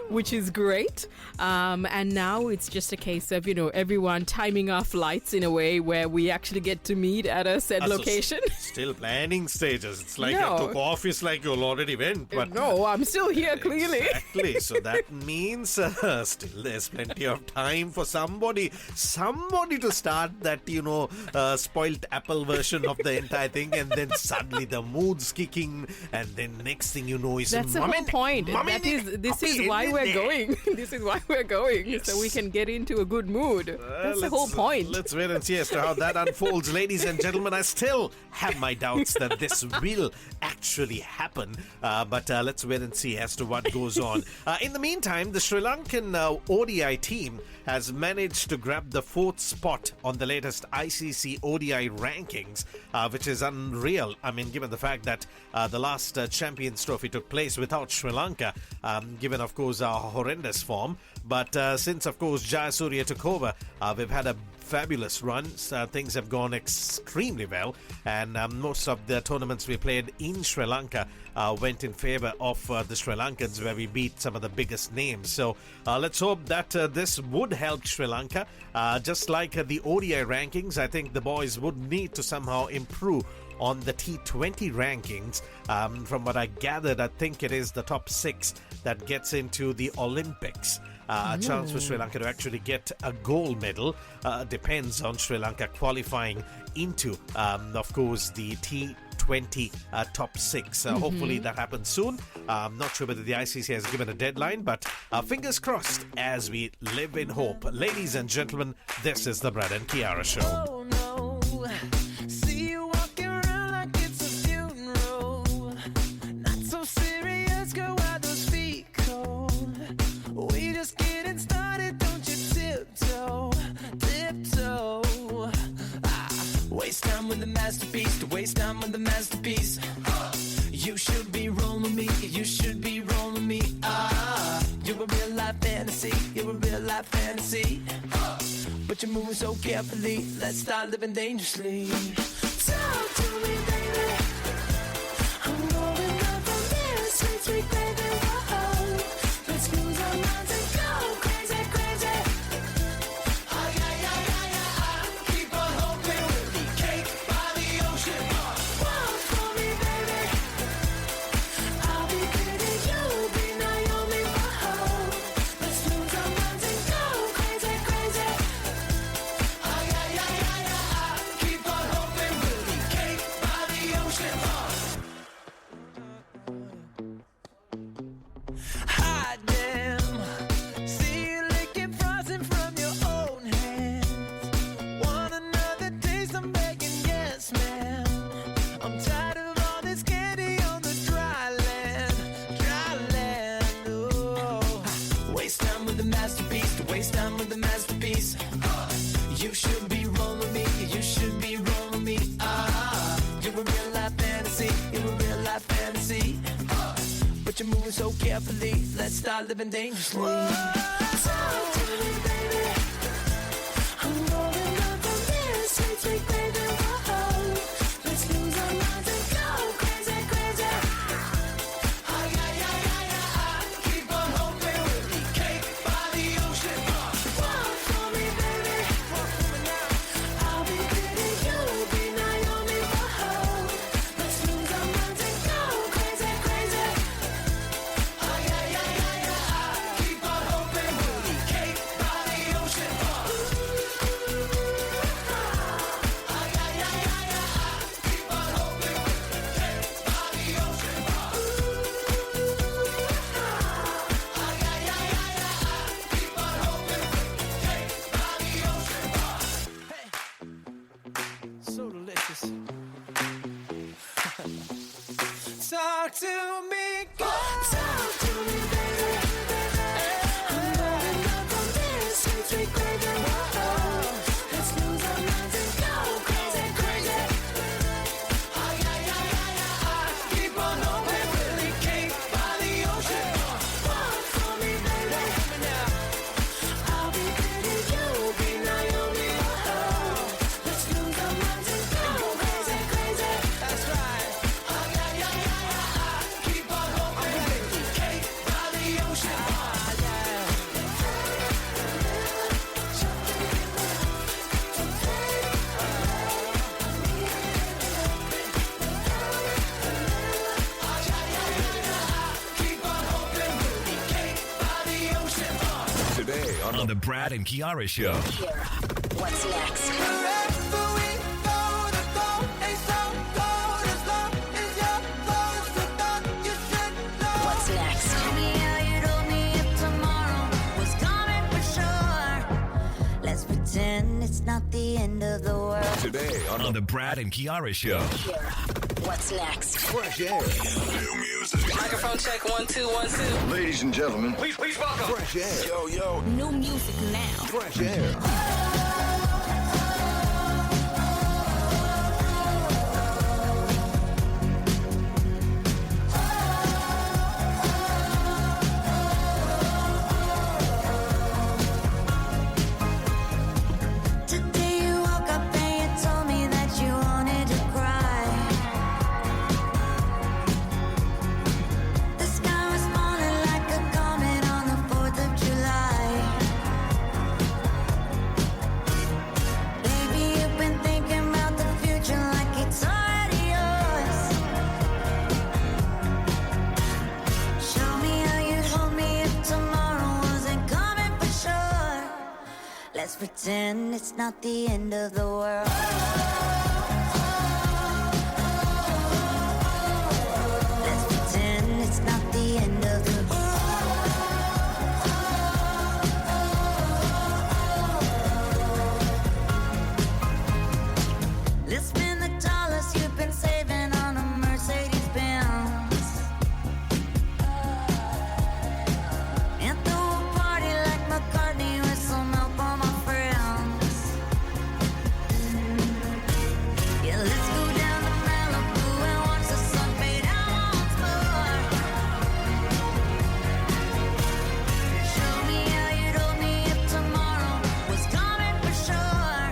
which is great. And now it's just a case of, everyone timing our flights in a way where we actually get to meet at a said location. Still planning stages. It's like you took off, it's like you already went. But no, I'm still here, clearly. Exactly. So that means still there's plenty of time for somebody to start that, spoiled apple version of the entire thing, and then suddenly the mood's kicking, and then next thing you know is that's the whole point. This is why we're going. This is why we're going, yes. So we can get into a good mood. That's the whole point. Let's wait and see as to how that unfolds. Ladies and gentlemen, I still have my doubts that this will actually happen, but let's wait and see as to what goes on. In the meantime, the Sri Lankan ODI team has managed to grab the 4th spot on the latest ICC ODI rankings, which is unreal. I mean, given the fact that the last Champions Trophy took place without Sri Lanka, given, of course, our horrendous form. But since, of course, Jayasuriya took over, we've had a fabulous run. Things have gone extremely well, and most of the tournaments we played in Sri Lanka went in favor of the Sri Lankans, where we beat some of the biggest names. So let's hope that this would help Sri Lanka. Just like the ODI rankings, I think the boys would need to somehow improve on the T20 rankings. From what I gathered, I think it is the top 6 that gets into the Olympics. A chance for Sri Lanka to actually get a gold medal depends on Sri Lanka qualifying into, of course, the T20 top 6. Hopefully that happens soon. I'm not sure whether the ICC has given a deadline, but fingers crossed as we live in hope. Ladies and gentlemen, this is the Brad and Kiara Show. Oh, no. See you walking around like it's a funeral. Not so serious, girl, why those feet cold? We just getting started, don't you tiptoe. Waste time with the masterpiece, to waste time with the masterpiece. You should be rolling me, you should be rolling me. You're a real life fantasy, you're a real life fantasy. But you're moving so carefully, let's start living dangerously. Talk to me, baby. I'm going up from here, sweet, sweet baby. Whoa. Let's lose our minds and go crazy, crazy. Keep on hoping we'll be cake by the ocean. Walk for me, baby. I'll be pretty, you'll be Naomi. Whoa. Let's lose our minds and go crazy, crazy. Keep on hoping we'll be cake by the ocean. Hot damn. See you licking frosting from your own hands. Want another taste? I'm begging, yes, ma'am. I'm tired of all this candy on the dry land, dry land. Oh, waste time with the masterpiece, to waste time with the masterpiece. You should be rolling me, you should be rolling me. You're a real life fantasy, you're a real life fantasy. But you're moving so carefully, let's start living dangerously. Talk to me, baby. I'm rolling up from here, sweet, sweet baby. Whoa. Let's lose our minds and go crazy, crazy. Keep on hoping we'll be cake this. Talk to me, girl. Talk to me, baby. I'm running up on this sweet, sweet gravy. Whoa, let's lose our minds and go crazy, crazy. Oh, yeah, yeah, yeah, yeah. Keep on hoping we'll be cake by the ocean. Walk for me, baby. I'll be Betty, you'll be Naomi. Oh, let's lose our minds and go crazy, crazy. That's right. Oh, yeah, yeah, yeah, yeah. Keep on hoping we'll be cake by the ocean. Oh, yeah. Today on the Brad and Kiara Show. Kiara, what's next? What's next? Tell me how you told me if tomorrow was coming for sure. Let's pretend it's not the end of the world. Today on the Brad and Kiara Show. Kiara, what's next? Fresh air. New music. Microphone check 1 2 1 2. Ladies and gentlemen, Please welcome. fresh air. Yo, yo. New music now. Fresh air. Today you woke up and you told me that you wanted to cry. The sky was falling like a comet on the 4th of July. Baby, you've been thinking about the future like it's already yours. Show me how you'd hold me if tomorrow wasn't coming for sure. Let's pretend it's not the end of the world. Let's pretend it's not the end of the world. Let's spend the dollars you've been saving on a Mercedes Benz. And throw a party like McCartney with some help from my friends. Yeah, let's go down to Malibu and watch the sun fade out once more. Show me how you'd hold me if tomorrow was coming for sure.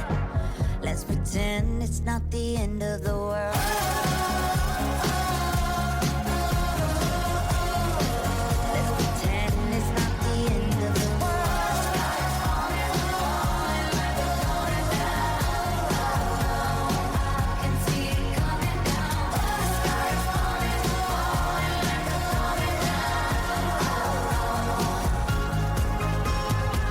Let's pretend it's not the end of the world. Let's pretend it's not the end of the world. I can see it coming down. The sky is falling like a coming down.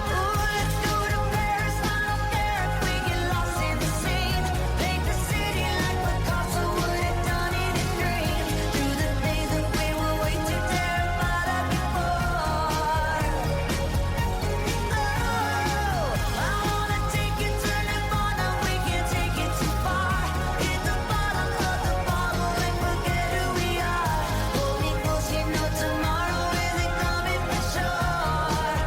Ooh, let's go to Paris. I don't care if we get lost in the scenes. Paint the city like Picasso would have done it in dreams. Do the things that we were way too terrified of before. Oh, I wanna take you to Nirvana. We can't take it too far. Hit the bottom of the bottle and forget who we are. Hold me close, you know tomorrow isn't coming for sure.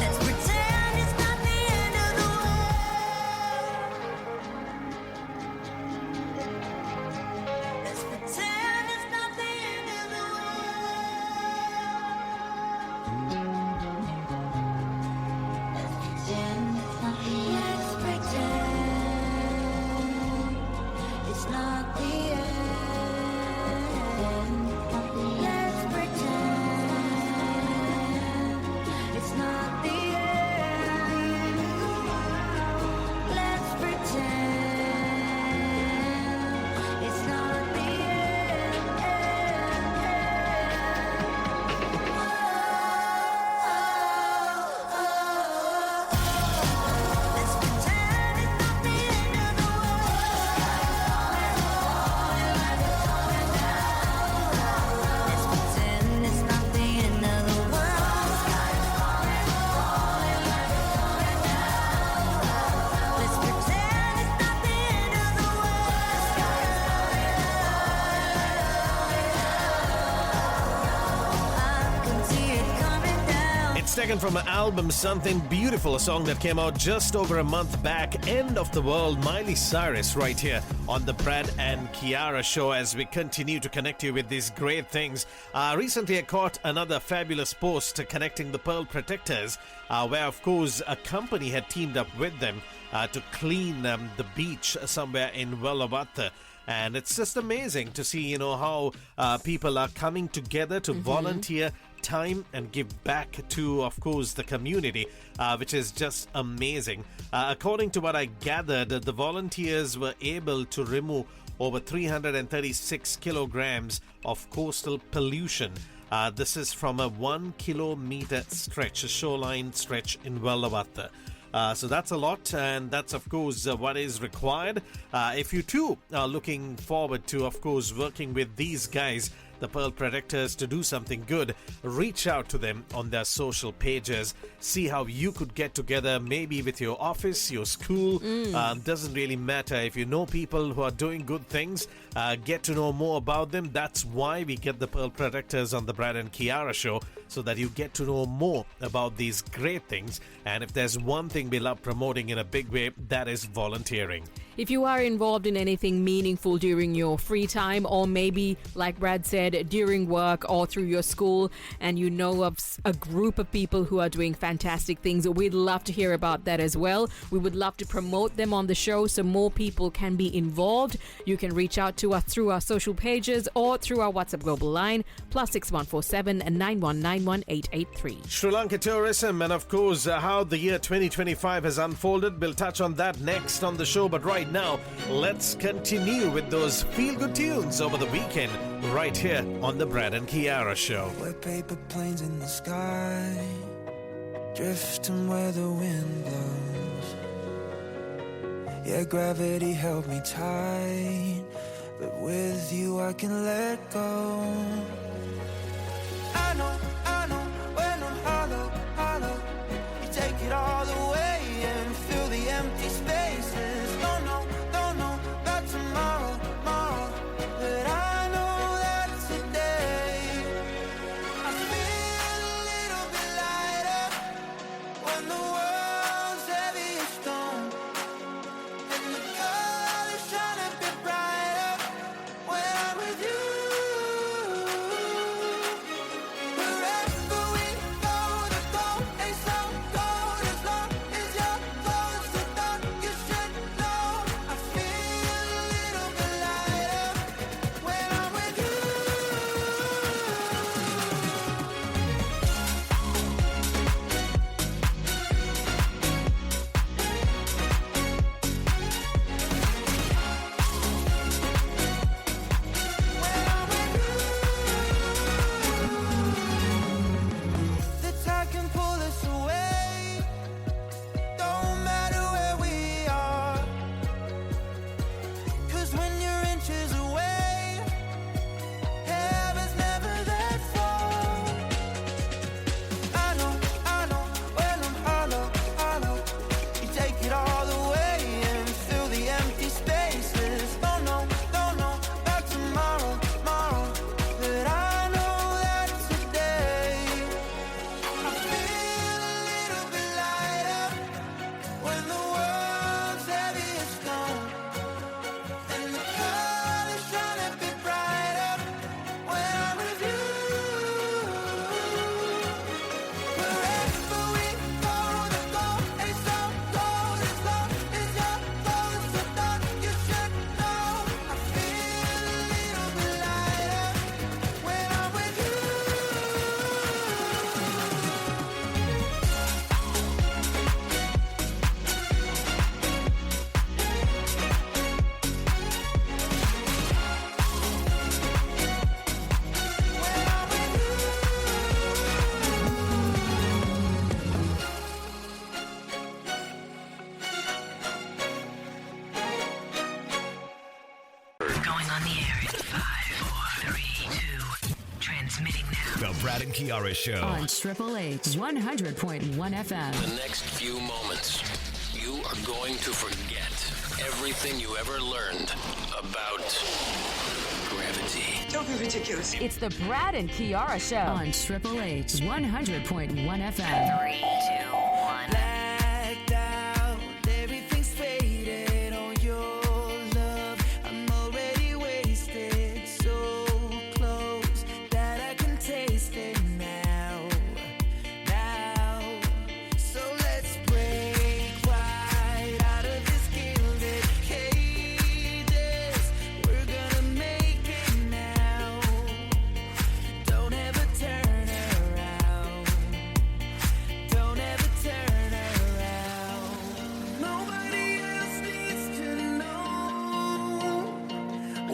Let's pretend it's not the end of the world. Let's pretend it's not the end of the Let's pretend it's not the end. Let's pretend it's not the end. Let's pretend it's not the end. taken from an album Something Beautiful, a song that came out just over a month back. End of the World, Miley Cyrus, right here on the Brad and Kiara show as we continue to connect you with these great things. Recently, I caught another fabulous post connecting the Pearl Protectors, where, of course, a company had teamed up with them to clean the beach somewhere in Wellawatte. And it's just amazing to see, how people are coming together to volunteer time and give back to, of course, the community, which is just amazing. According to what I gathered, the volunteers were able to remove over 336 kilograms of coastal pollution. This is from a 1 kilometer stretch, a shoreline stretch in Wellawatte. So that's a lot, and that's, of course, what is required. If you too are looking forward to, of course, working with these guys, the Pearl Protectors, to do something good, reach out to them on their social pages. See how you could get together, maybe with your office, your school. Doesn't really matter. If you know people who are doing good things, get to know more about them. That's why we get the Pearl Protectors on the Brad and Kiara show, so that you get to know more about these great things. And if there's one thing we love promoting in a big way, that is volunteering. If you are involved in anything meaningful during your free time, or maybe, like Brad said, during work or through your school, and you know of a group of people who are doing fantastic things, we'd love to hear about that as well. We would love to promote them on the show so more people can be involved. You can reach out to us through our social pages or through our WhatsApp global line, +6147 9191 883. Sri Lanka tourism and, of course, how the year 2025 has unfolded. We'll touch on that next on the show, but right now, let's continue with those feel-good tunes over the weekend right here on the Brad and Kiara show. We're paper planes in the sky, drifting where the wind blows. Yeah, gravity held me tight, but with you I can let go. I know, when I'm hollow, hollow, you take it all away and fill the empty spaces. Don't know about tomorrow, but I know that today I feel a little bit lighter when the world's heavy as stone, and the colors shine a bit brighter when I'm with you. Wherever we go, the goal ain't so cold as long as you're close to thought you should know. I feel a little bit lighter when I'm with you. The tide can pull us away, don't matter where we are, 'cause when you're inches away, heaven's never that far. I know, when I'm hollow, hollow, you take it all away and fill the empty spaces. Don't know about tomorrow, but I know that today I feel a little bit lighter when the world's heavy as stone, and the colors shine a bit brighter when I'm with you. Wherever we go, the goal ain't so cold as long as you're close to thought you should know. I feel a little bit lighter when I'm with you. Going on the air in 5, 4, 3, 2. Transmitting now The Brad and Kiara show. on Triple H 100.1 FM. The next few moments, you are going to forget everything you ever learned about gravity. gravity. Don't be ridiculous. It's the Brad and Kiara Show on Triple H 100.1 FM. 3, 2, 1. Blacked out, everything's faded on your love. I'm already wasted, so close that I can taste it now. So let's break right out of this gilded cages. We're gonna make it now. Don't ever turn around. Don't ever turn around. Nobody else needs to know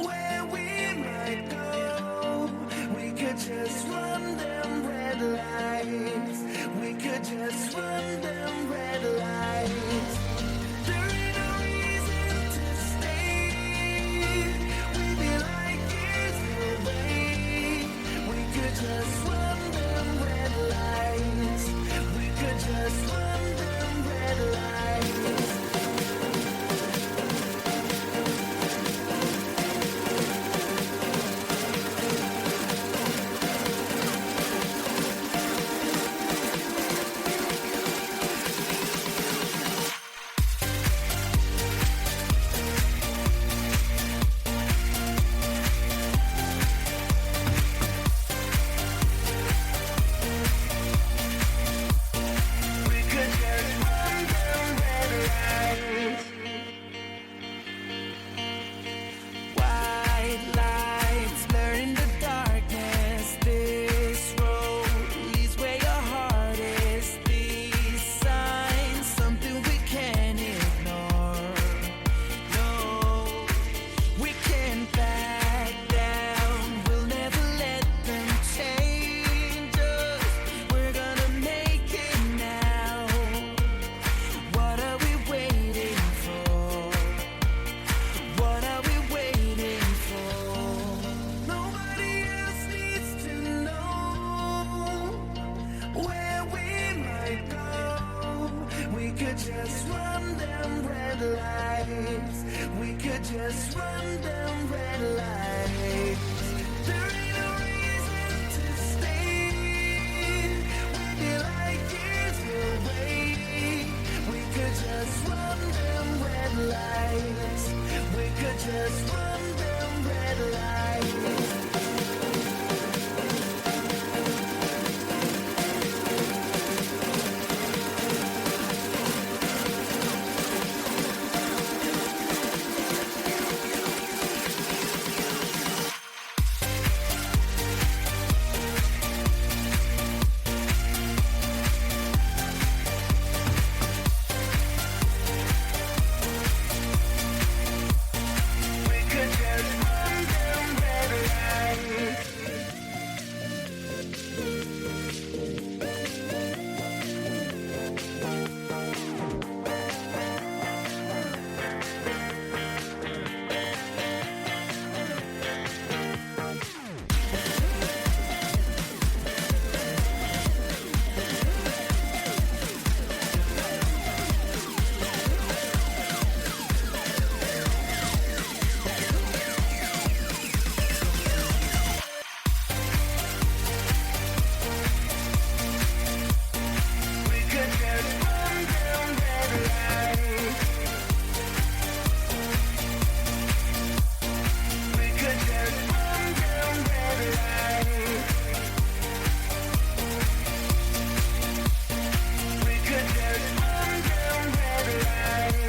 where we might go. We could just run them red lights. We could just run them red lights. There ain't no reason to stay. We'd be like years away. We could just run them red lights. We could just run them red lights. We could just run them red lights. White lights blur in the darkness. This road leads where your heart is. These signs, something we can't ignore. No, we can't back down. We'll never let them change us. We're gonna make it now. What are we waiting for? What are we waiting for? Nobody else needs to know where we might go. We could just run them red lights. We could just run them red lights. There ain't no reason to stay. We'd be like years away. We could just run them red lights. We could just run them red lights. We could just run them red lights. We could just run them red lights. We could just run them red lights. We could just run them red lights.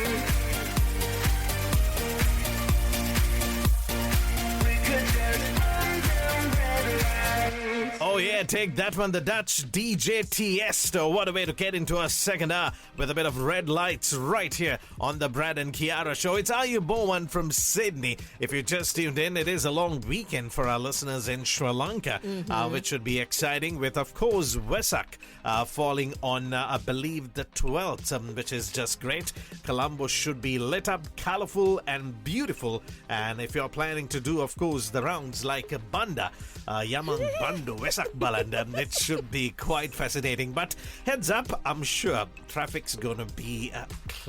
We could just run them red lights. Oh yeah, take that one, the Dutch DJ Tiesto. What a way to get into our second hour with a bit of red lights right here on the Brad and Kiara Show. It's Ayu Bowen from Sydney. If you just tuned in, it is a long weekend for our listeners in Sri Lanka, which should be exciting with, of course, Vesak falling on, I believe, the 12th, which is just great. Colombo should be lit up, colorful and beautiful. And if you're planning to do, of course, the rounds like Banda, Yamang Bando, Vesak Bala, well, and it should be quite fascinating. But heads up, I'm sure traffic's going to be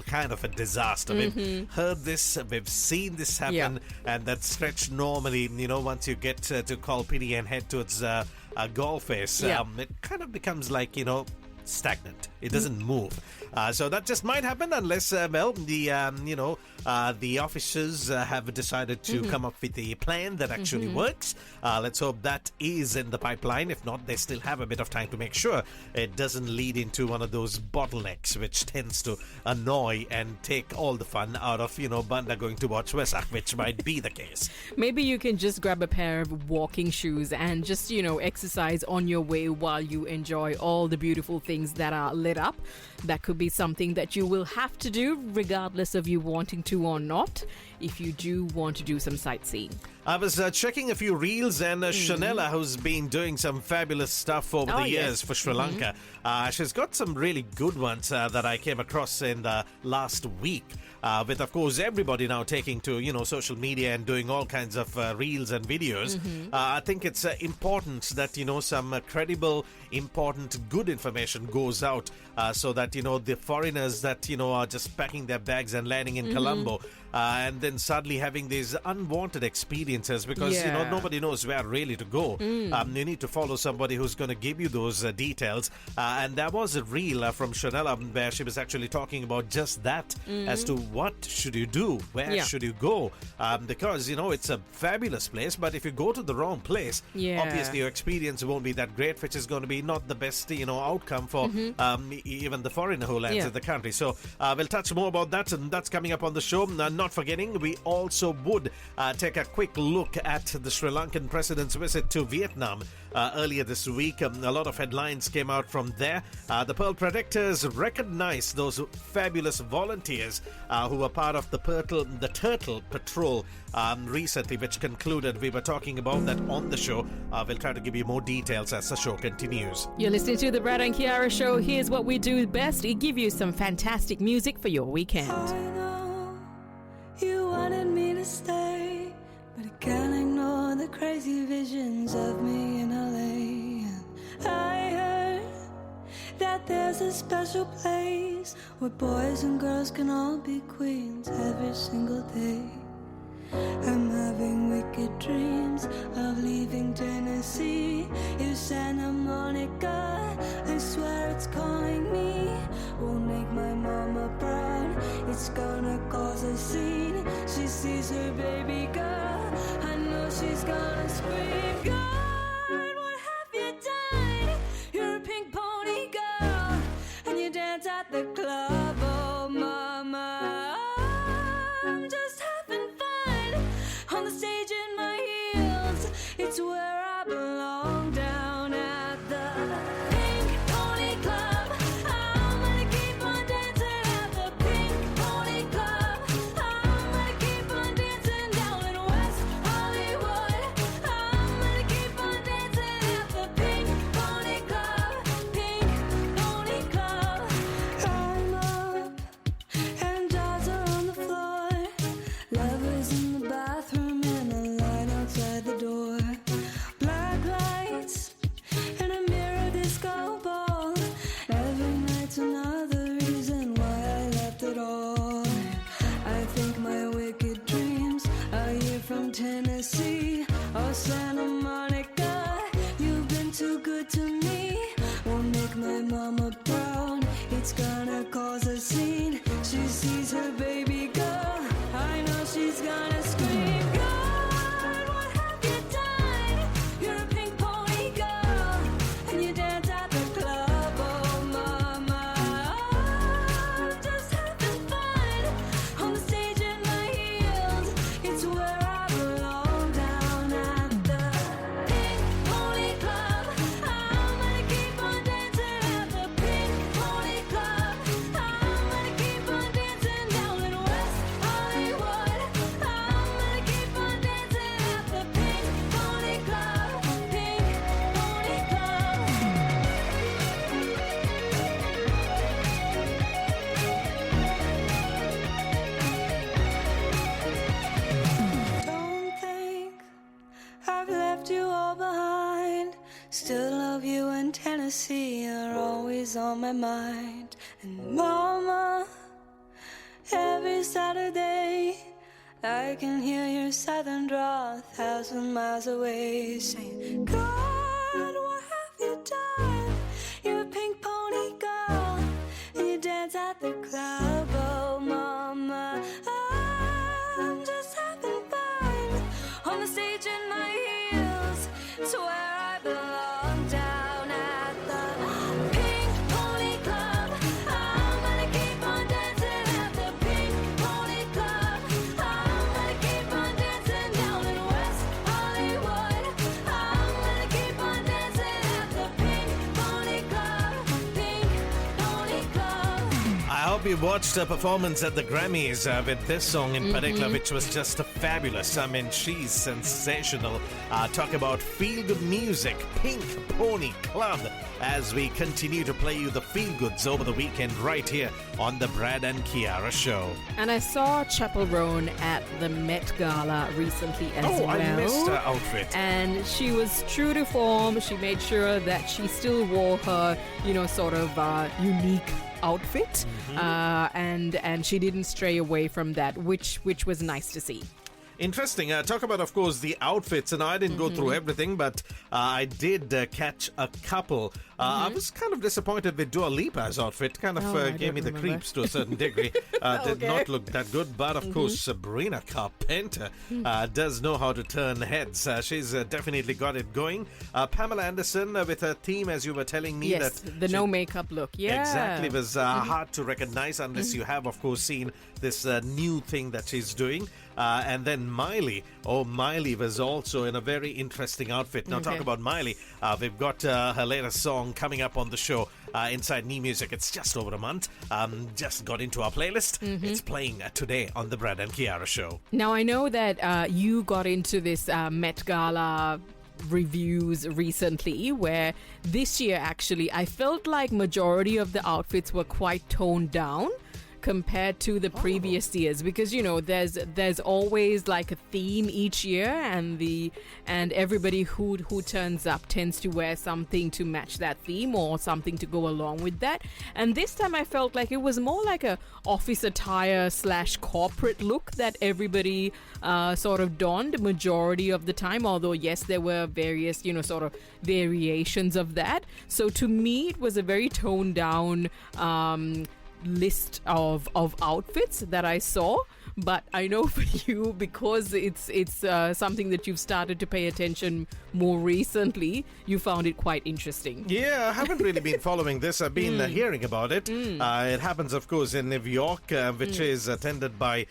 kind of a disaster. We've heard this, we've seen this happen, and that stretch normally, once you get to Kolpini and head towards Golf Face, it kind of becomes like, stagnant. It doesn't move. So that just might happen unless, the officers have decided to come up with a plan that actually works. Let's hope that is in the pipeline. If not, they still have a bit of time to make sure it doesn't lead into one of those bottlenecks which tends to annoy and take all the fun out of, Banda going to watch Vesak, which might be the case. Maybe you can just grab a pair of walking shoes and just, exercise on your way while you enjoy all the beautiful things that are lit up. That could be something that you will have to do regardless of you wanting to or not, if you do want to do some sightseeing. I was checking a few reels, and Shanella, who's been doing some fabulous stuff over the years for Sri Lanka, she's got some really good ones that I came across in the last week. With, of course, everybody now taking to, social media and doing all kinds of reels and videos. I think it's important that, some credible, important, good information goes out so that, the foreigners that, are just packing their bags and landing in Colombo and then suddenly having these unwanted experiences because, nobody knows where really to go. You need to follow somebody who's going to give you those details. And there was a reel from Shanella where she was actually talking about just that as to what should you do, where should you go, because it's a fabulous place, but if you go to the wrong place, obviously your experience won't be that great, which is going to be not the best outcome for even the foreigner who lands in the country. So we'll touch more about that, and that's coming up on the show. Not forgetting, we also would take a quick look at the Sri Lankan president's visit to Vietnam earlier this week. A lot of headlines came out from there. The Pearl Protectors recognized those fabulous volunteers who were part of the Turtle Patrol recently, which concluded. We were talking about that on the show. We'll try to give you more details as the show continues. You're listening to the Brad and Kiara Show. Here's what we do best. We give you some fantastic music for your weekend. I know you wanted me to stay, but I can't ignore the crazy visions of me in LA. I heard that there's a special place where boys and girls can all be queens every single day. I'm having wicked dreams of leaving Tennessee. If Santa Monica, I swear it's calling me. Won't make my mama proud, it's gonna cause a scene. She sees her baby girl, I know she's gonna scream. God, what have you done? You're a pink pony girl, and you dance at the club. Oh mama, I'm just having fun on the stage in my heels. It's where I belong, down at the Pink Pony Club. I'm gonna keep on dancing at the Pink Pony Club. I'm gonna keep on dancing down in West Hollywood. I'm gonna keep on dancing at the Pink Pony Club. Pink Pony Club. I'm up and jaws are on the floor. Lovers in the bathroom and a line outside the door. Black lights and a mirror disco ball. Every night's another reason why I left it all. I think my wicked dreams are here from Tennessee or Santa Monica. You've been too good to me. Won't make my mama proud. It's gonna cause a scene. She sees her baby girl, I know she's gonna scream. God, what have you done? You're a pink pony girl, and you dance at the club. Oh mama, I'm just having fun on the stage in my heels. It's where I belong, down at the Pink Pony Club. I'm gonna keep on dancing at the Pink Pony Club. Still love you in Tennessee, you're always on my mind. And mama, every Saturday I can hear your southern drawl 1,000 miles away, saying, God, what have you done? You're a pink pony girl, and you dance at the club. Oh mama, I'm just having fun on the stage in my heels. It's where I belong, down at the Pink Pony Club. I'm gonna keep on dancing at the Pink Pony Club. I'm gonna keep on dancing down in West Hollywood. I'm gonna keep on dancing at the Pink Pony Club. Pink Pony Club. I hope you watched her performance at the Grammys with this song in particular, which was just fabulous. I mean, she's sensational. Talk about feel-good music, Pink Pony Club, as we continue to play you the feel-goods over the weekend right here on the Brad and Kiara Show. And I saw Chappell Roan at the Met Gala recently as well. Oh, I missed her outfit. And she was true to form. She made sure that she still wore her, sort of unique outfit, and she didn't stray away from that, which was nice to see. Interesting. Talk about, of course, the outfits, and I didn't go through everything, but I did catch a couple. I was kind of disappointed with Dua Lipa's outfit. Kind of gave me the creeps to a certain degree. Did not look that good, but of course, Sabrina Carpenter does know how to turn heads. She's definitely got it going. Pamela Anderson with her theme, as you were telling me. Yes, the no makeup look. Yeah. Exactly. It was hard to recognize unless you have, of course, seen this new thing that she's doing. And then Miley. Oh, Miley was also in a very interesting outfit. Now, talk about Miley. We've got her latest song coming up on the show inside New Music. It's just over a month. Just got into our playlist. It's playing today on the Brad and Kiara Show. Now, I know that you got into this Met Gala reviews recently, where this year, actually, I felt like majority of the outfits were quite toned down compared to the previous years, because there's always like a theme each year, and everybody who turns up tends to wear something to match that theme or something to go along with that. And this time I felt like it was more like a office attire / corporate look that everybody sort of donned majority of the time, although yes, there were various sort of variations of that. So to me it was a very toned down list of outfits that I saw. But I know for you, because it's something that you've started to pay attention more recently, you found it quite interesting. Yeah, I haven't really been following this. I've been hearing about it. It happens, of course, in New York, which is attended by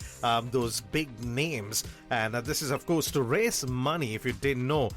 those big names. And this is, of course, to raise money, if you didn't know,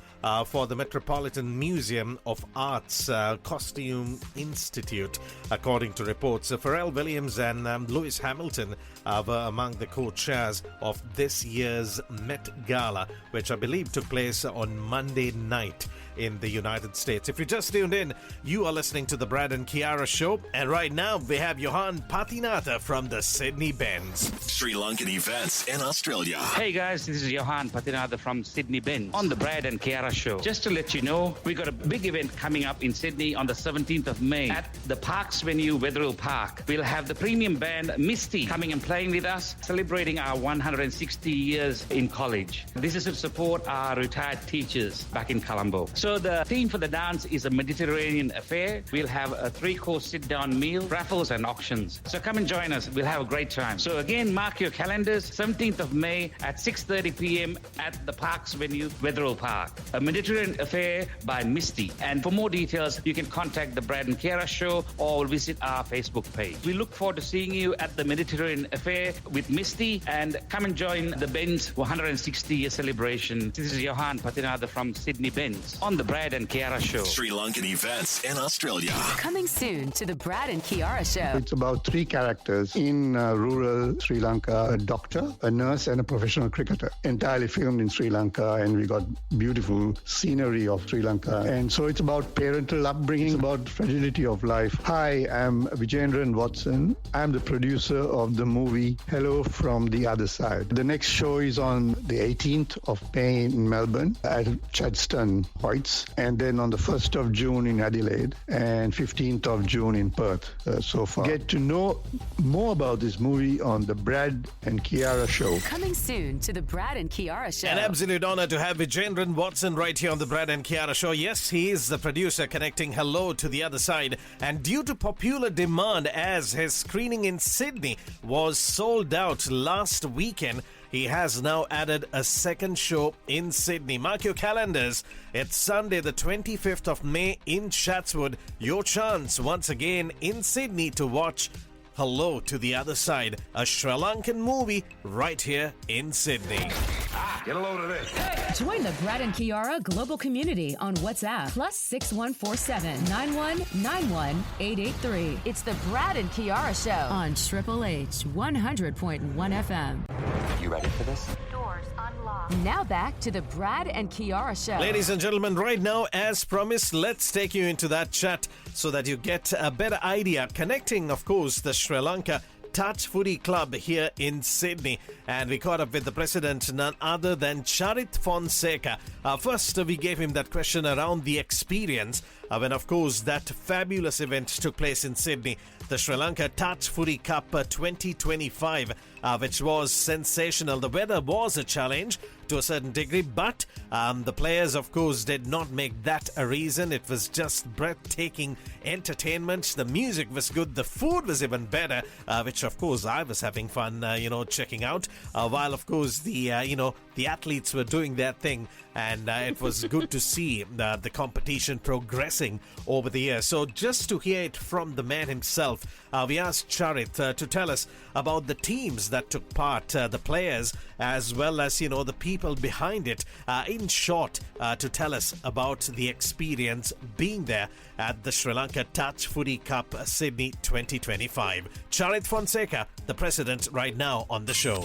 for the Metropolitan Museum of Art's Costume Institute, according to reports. Pharrell Williams and Lewis Hamilton were among the co-chairs of this year's Met Gala, which I believe took place on Monday night in the United States. If you just tuned in, you are listening to the Brad and Kiara Show, and right now we have Johan Patinata from the Sydney Bends. Sri Lankan events in Australia. Hey guys, this is Johan Patinata from Sydney Bends on the Brad and Kiara Show. Just to let you know, we got a big event coming up in Sydney on the 17th of May at the Parks venue, Wetherill Park. We'll have the premium band Misty coming and playing with us, celebrating our 160 years in college. This is to support our retired teachers back in Colombo. So the theme for the dance is a Mediterranean affair. We'll have a 3-course sit-down meal, raffles and auctions. So come and join us. We'll have a great time. So again, mark your calendars, 17th of May at 6:30 p.m. at the Parks venue, Wetherill Park. A Mediterranean affair by Misty. And for more details, you can contact the Brad and Kiara Show or visit our Facebook page. We look forward to seeing you at the Mediterranean affair with Misty, and come and join the Benz 160-year celebration. This is Johan Patinada from Sydney Benz on the Brad and Kiara Show. Sri Lankan events in Australia. Coming soon to the Brad and Kiara Show. It's about 3 characters in rural Sri Lanka: a doctor, a nurse, and a professional cricketer. cricketer. Entirely filmed in Sri Lanka, and we got beautiful scenery of Sri Lanka. And so it's about parental upbringing, about fragility of life. Hi, I'm Vijayendran Watson. I'm the producer of the movie Hello from the Other Side. The next show is on the 18th of May in Melbourne at Chadstone Whites, and then on the 1st of June in Adelaide and 15th of June in Perth so far. Get to know more about this movie on the Brad and Kiara Show. Coming soon to the Brad and Kiara Show. An absolute honor to have Vijayendran Watson right here on the Brad and Kiara Show. Yes, he is the producer connecting Hello to the Other Side. And due to popular demand, as his screening in Sydney was sold out last weekend, he has now added a second show in Sydney. Mark your calendars. It's Sunday, the 25th of May in Chatswood. Your chance once again in Sydney to watch Hello to the Other Side, a Sri Lankan movie right here in Sydney. Get a load of this. Join the Brad and Kiara global community on WhatsApp +6147 9191 883. It's the Brad and Kiara Show on Triple H 100.1 FM. You ready for this? Doors unlocked. Now back to the Brad and Kiara Show. Ladies and gentlemen, right now, as promised, let's take you into that chat so that you get a better idea. Connecting, of course, the Sri Lanka Touch Footy Club here in Sydney, and we caught up with the president, none other than Charit Fonseca. First, we gave him that question around the experience when, of course, that fabulous event took place in Sydney, the Sri Lanka Touch Footy Cup 2025, which was sensational. The weather was a challenge to a certain degree, but the players, of course, did not make that a reason. It was just breathtaking entertainment. The music was good. The food was even better, which, of course, I was having fun, checking out. While, of course, the athletes were doing their thing, and it was good to see the competition progressing over the years. So just to hear it from the man himself, we asked Charit to tell us about the teams that took part, the players, as well as, the people behind it. In short, to tell us about the experience being there at the Sri Lanka Touch Footy Cup Sydney 2025. Charit Fonseca, the president, right now on the show.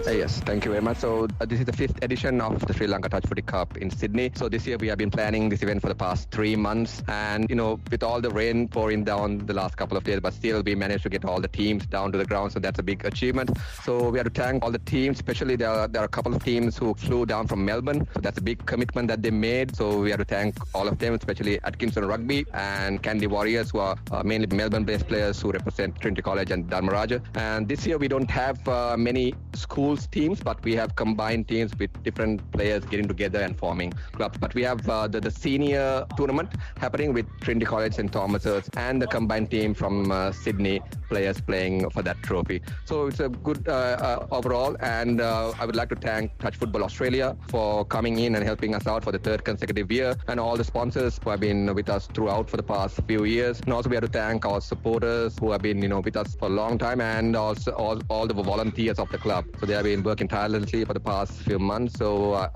Yes, thank you very much. So this is the 5th edition of the Sri Lanka Touch Footy Cup in Sydney. So this year we have been planning this event for the past 3 months, and with all the rain pouring down the last couple of days, but still we managed to get all the teams down to the ground, so that's a big achievement. So we have to thank all the teams, especially there are a couple of teams who flew down from Melbourne, so that's a big commitment that they made. So we have to thank all of them, especially Atkinson Rugby and Candy Warriors, who are mainly Melbourne-based players who represent Trinity College and Dharmaraja. And this year we don't have many schools teams, but we have combined teams with different players getting together and forming clubs. But we have the senior tournament happening with Trinity College and Thomas's, and the combined team from Sydney players playing for that trophy. So it's a good overall, and I would like to thank Touch Football Australia for coming in and helping us out for the 3rd consecutive year, and all the sponsors who have been with us throughout for the past few years. And also we have to thank our supporters who have been with us for a long time, and also all the volunteers of the club. So they have been working tirelessly for the past few months. So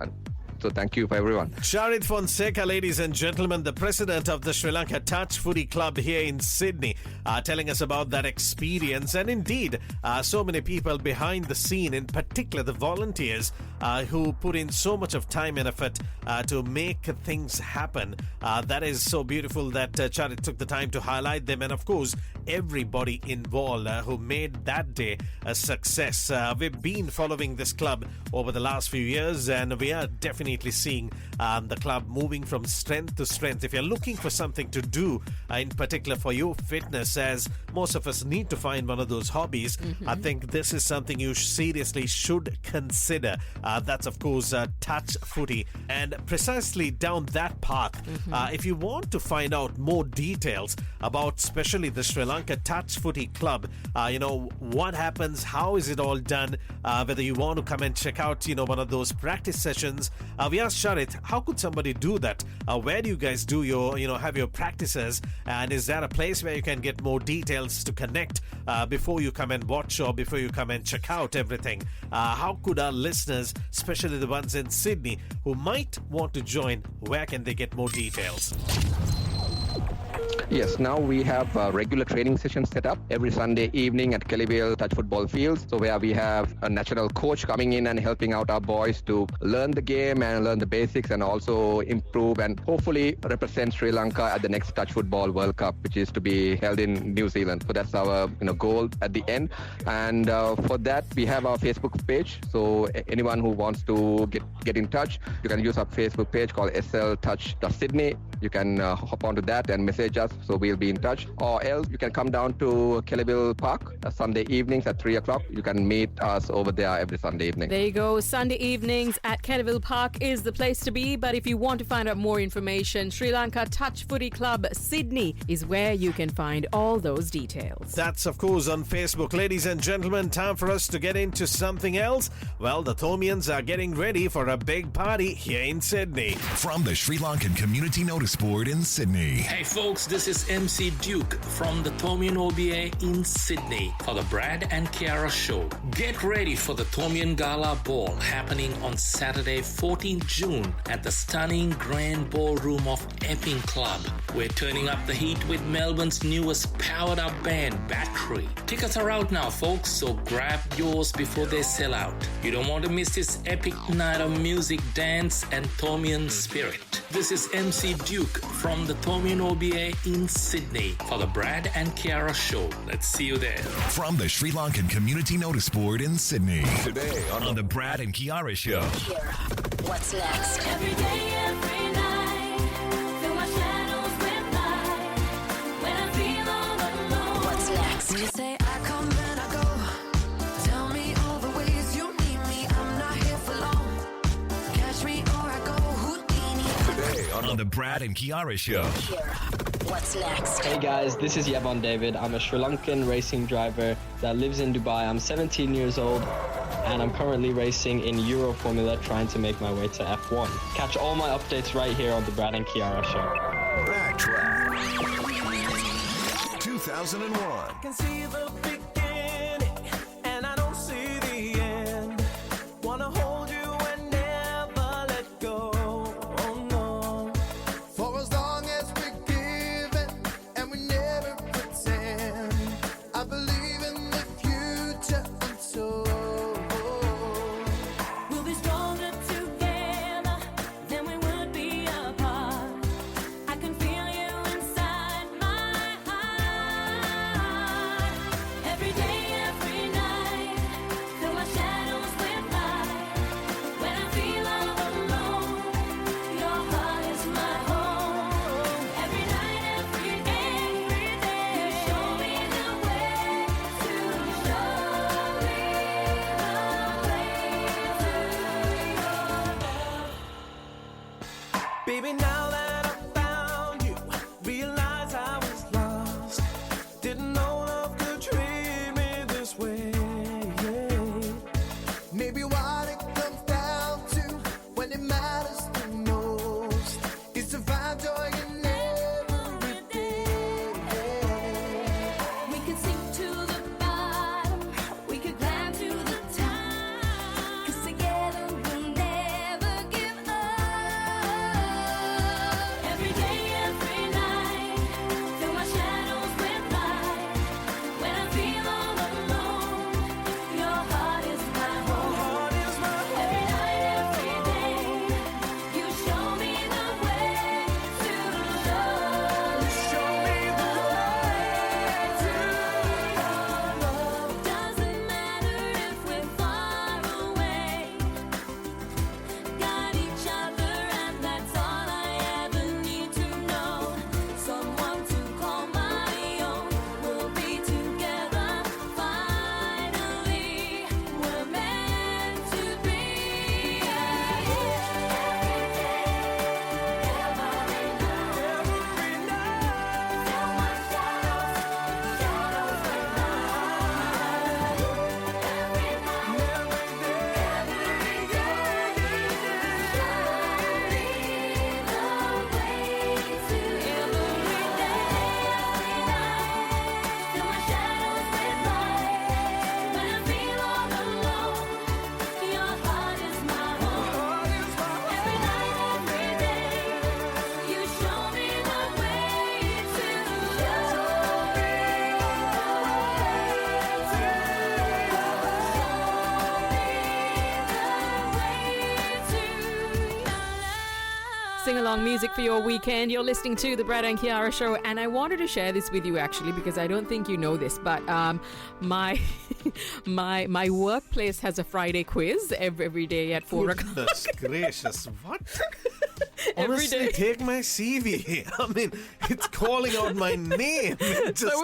thank you for everyone. Charit Fonseca, ladies and gentlemen, the president of the Sri Lanka Touch Footy Club here in Sydney, telling us about that experience. And indeed, so many people behind the scene, in particular the volunteers, who put in so much of time and effort to make things happen. That is so beautiful that Charit took the time to highlight them. And of course, everybody involved who made that day a success. We've been following this club over the last few years, and we are definitely seeing the club moving from strength to strength. If you're looking for something to do, in particular for your fitness, as most of us need to find one of those hobbies, I think this is something you seriously should consider. That's, of course, touch footy. And precisely down that path, if you want to find out more details about especially the Sri Lanka Touch Footy Club, what happens, how is it all done, whether you want to come and check out, one of those practice sessions, we asked Charit, how could somebody do that? Where do you guys do your, have your practices? And is there a place where you can get more details to connect before you come and watch or before you come and check out everything? How could our listeners, especially the ones in Sydney, who might want to join, where can they get more details? Yes, now we have regular training sessions set up every Sunday evening at Kellyville Touch Football Fields. So where we have a national coach coming in and helping out our boys to learn the game and learn the basics and also improve and hopefully represent Sri Lanka at the next Touch Football World Cup, which is to be held in New Zealand. So that's our goal at the end. And for that, we have our Facebook page. So anyone who wants to get in touch, you can use our Facebook page called sltouch.sydney. You can hop onto that and message us, so we'll be in touch. Or else you can come down to Kellyville Park Sunday evenings at 3 o'clock. You can meet us over there every Sunday evening. There you go. Sunday evenings at Kellyville Park is the place to be. But if you want to find out more information, Sri Lanka Touch Footy Club Sydney is where you can find all those details. That's, of course, on Facebook. Ladies and gentlemen, time for us to get into something else. Well, the Thomians are getting ready for a big party here in Sydney. From the Sri Lankan Community Notice Board in Sydney. Hey folks, this is MC Duke from the Thomian OBA in Sydney for the Brad and Kiara Show. Get ready for the Thomian Gala Ball happening on Saturday, 14th June at the stunning Grand Ballroom of Epping Club. We're turning up the heat with Melbourne's newest powered up band, Battery. Tickets are out now, folks, so grab yours before they sell out. You don't want to miss this epic night of music, dance, and Thomian spirit. This is MC Duke from the Thomian OBA in Sydney for the Brad and Kiara Show. Let's see you there. From the Sri Lankan Community Notice Board in Sydney. Today on the Brad and Kiara Show. Kiara, what's next? Every day, every night, fill my shadows with light. When I feel all alone, What's next? you say I come and I go. Tell me all the ways you need me. I'm not here for long. Catch me or I go Houdini. Today on the Brad and Kiara Show. Kiara, what's next? Hey guys, this is Yevon David. I'm a Sri Lankan racing driver that lives in Dubai. I'm 17 years old and I'm currently racing in Euro Formula trying to make my way to F1. Catch all my updates right here on the Brad and Kiara Show. Backtrack 2001. Can see the beginning and I don't see the end. Wanna hold you and never let go. Oh no. For as long as we're given and we never pretend, I believe in the future until We'll be stronger together than we would be apart. I can feel you inside my heart. Sing along music for your weekend. You're listening to the Brad and Kiara show, and I wanted to share this with you actually because I don't think you know this, but my my workplace has a Friday quiz every day at 4 o'clock. Goodness gracious, what? Every Honestly, day. take my CV. I mean, it's calling out my name. It just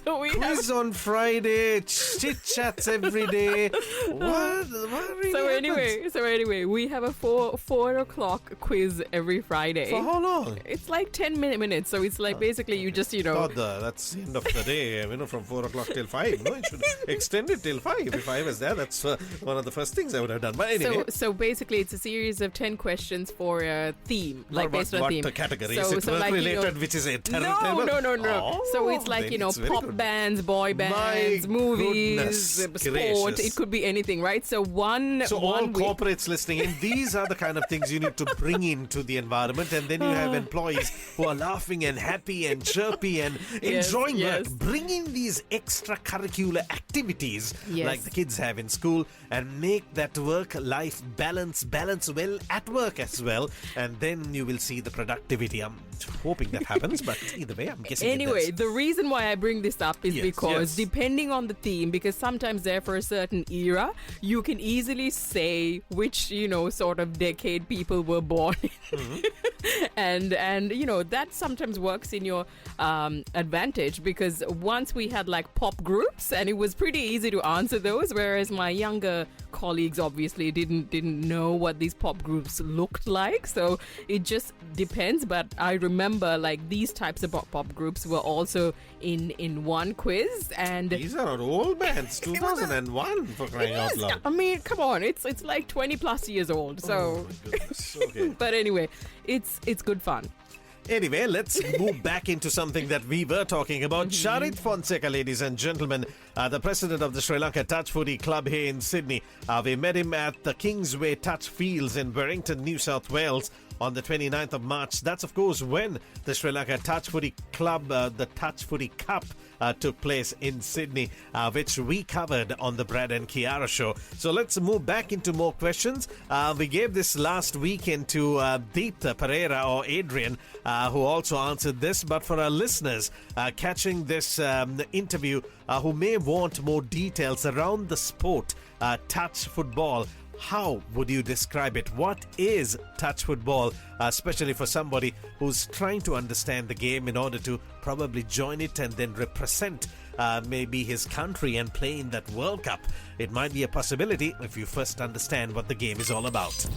So we quiz on Friday, chit chats every day. What really So happens? anyway, we have a 4 o'clock quiz every Friday. For how long? It's like 10 minutes. So it's like basically you just, God, that's the end of the day. From 4 o'clock till 5. No, it should extend it till 5. If I was there, that's one of the first things I would have done. But anyway. So basically, it's a series of 10 questions for a theme, like based on a theme. What category? So, Is it work-related, which is a terrible? No. Oh, so it's like, then it's very pop good. bands, boy bands, My movies, goodness sport. gracious. It could be anything, right? So all corporates listening in, these are the kind of things you need to bring into the environment, and then you have employees who are laughing and happy and chirpy and enjoying work. Bring in these extracurricular activities like the kids have in school and make that work-life balance well at work as well, and then you will see the productivity. I'm hoping that happens, but either way, I'm guessing Anyway, it the reason why I bring this up is because depending on the theme, because sometimes there for a certain era, you can easily say which, sort of decade people were born in. and that sometimes works in your advantage, because once we had like pop groups and it was pretty easy to answer those, whereas my younger colleagues obviously didn't know what these pop groups looked like. So it just depends. But I remember like these types of pop groups were also in one quiz, and these are old bands. 2001 for crying out loud. I mean, come on, it's like 20 plus years old. So Okay. but anyway, it's good fun. Anyway, let's move back into something that we were talking about. Charit Fonseca, ladies and gentlemen, the president of the Sri Lanka Touch Footy Club here in Sydney. We met him at the Kingsway Touch Fields in Wellington, New South Wales on the 29th of March. That's, of course, when the Sri Lanka Touch Footy Club, the Touch Footy Cup, took place in Sydney, which we covered on the Brad and Kiara show. So let's move back into more questions. We gave this last weekend to Deepta Pereira, or Adrian, who also answered this. But for our listeners catching this interview who may want more details around the sport, touch football, how would you describe it? What is touch football, especially for somebody who's trying to understand the game in order to probably join it and then represent maybe his country and play in that World Cup? It might be a possibility if you first understand what the game is all about.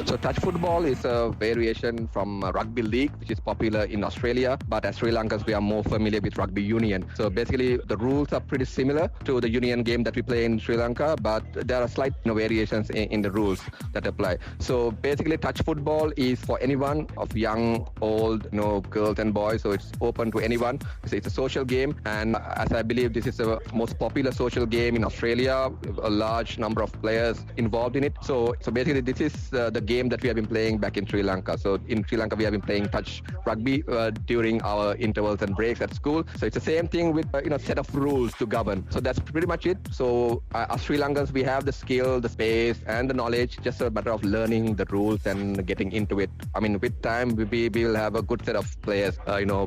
So touch football is a variation from rugby league, which is popular in Australia. But as Sri Lankans, we are more familiar with rugby union. So basically, the rules are pretty similar to the union game that we play in Sri Lanka, but there are slight variations in the rules that apply. So basically, touch football is for anyone of young, old, girls and boys. So it's open to anyone. So it's a social game, and as I believe this is the most popular social game in Australia, a large number of players involved in it. So basically, this is the game that we have been playing back in Sri Lanka. So in Sri Lanka, we have been playing touch rugby during our intervals and breaks at school. So it's the same thing with set of rules to govern. So that's pretty much it. So as Sri Lankans, we have the skill, the space, and the knowledge. Just a matter of learning the rules and getting into it. I mean, with time, we will have a good set of players,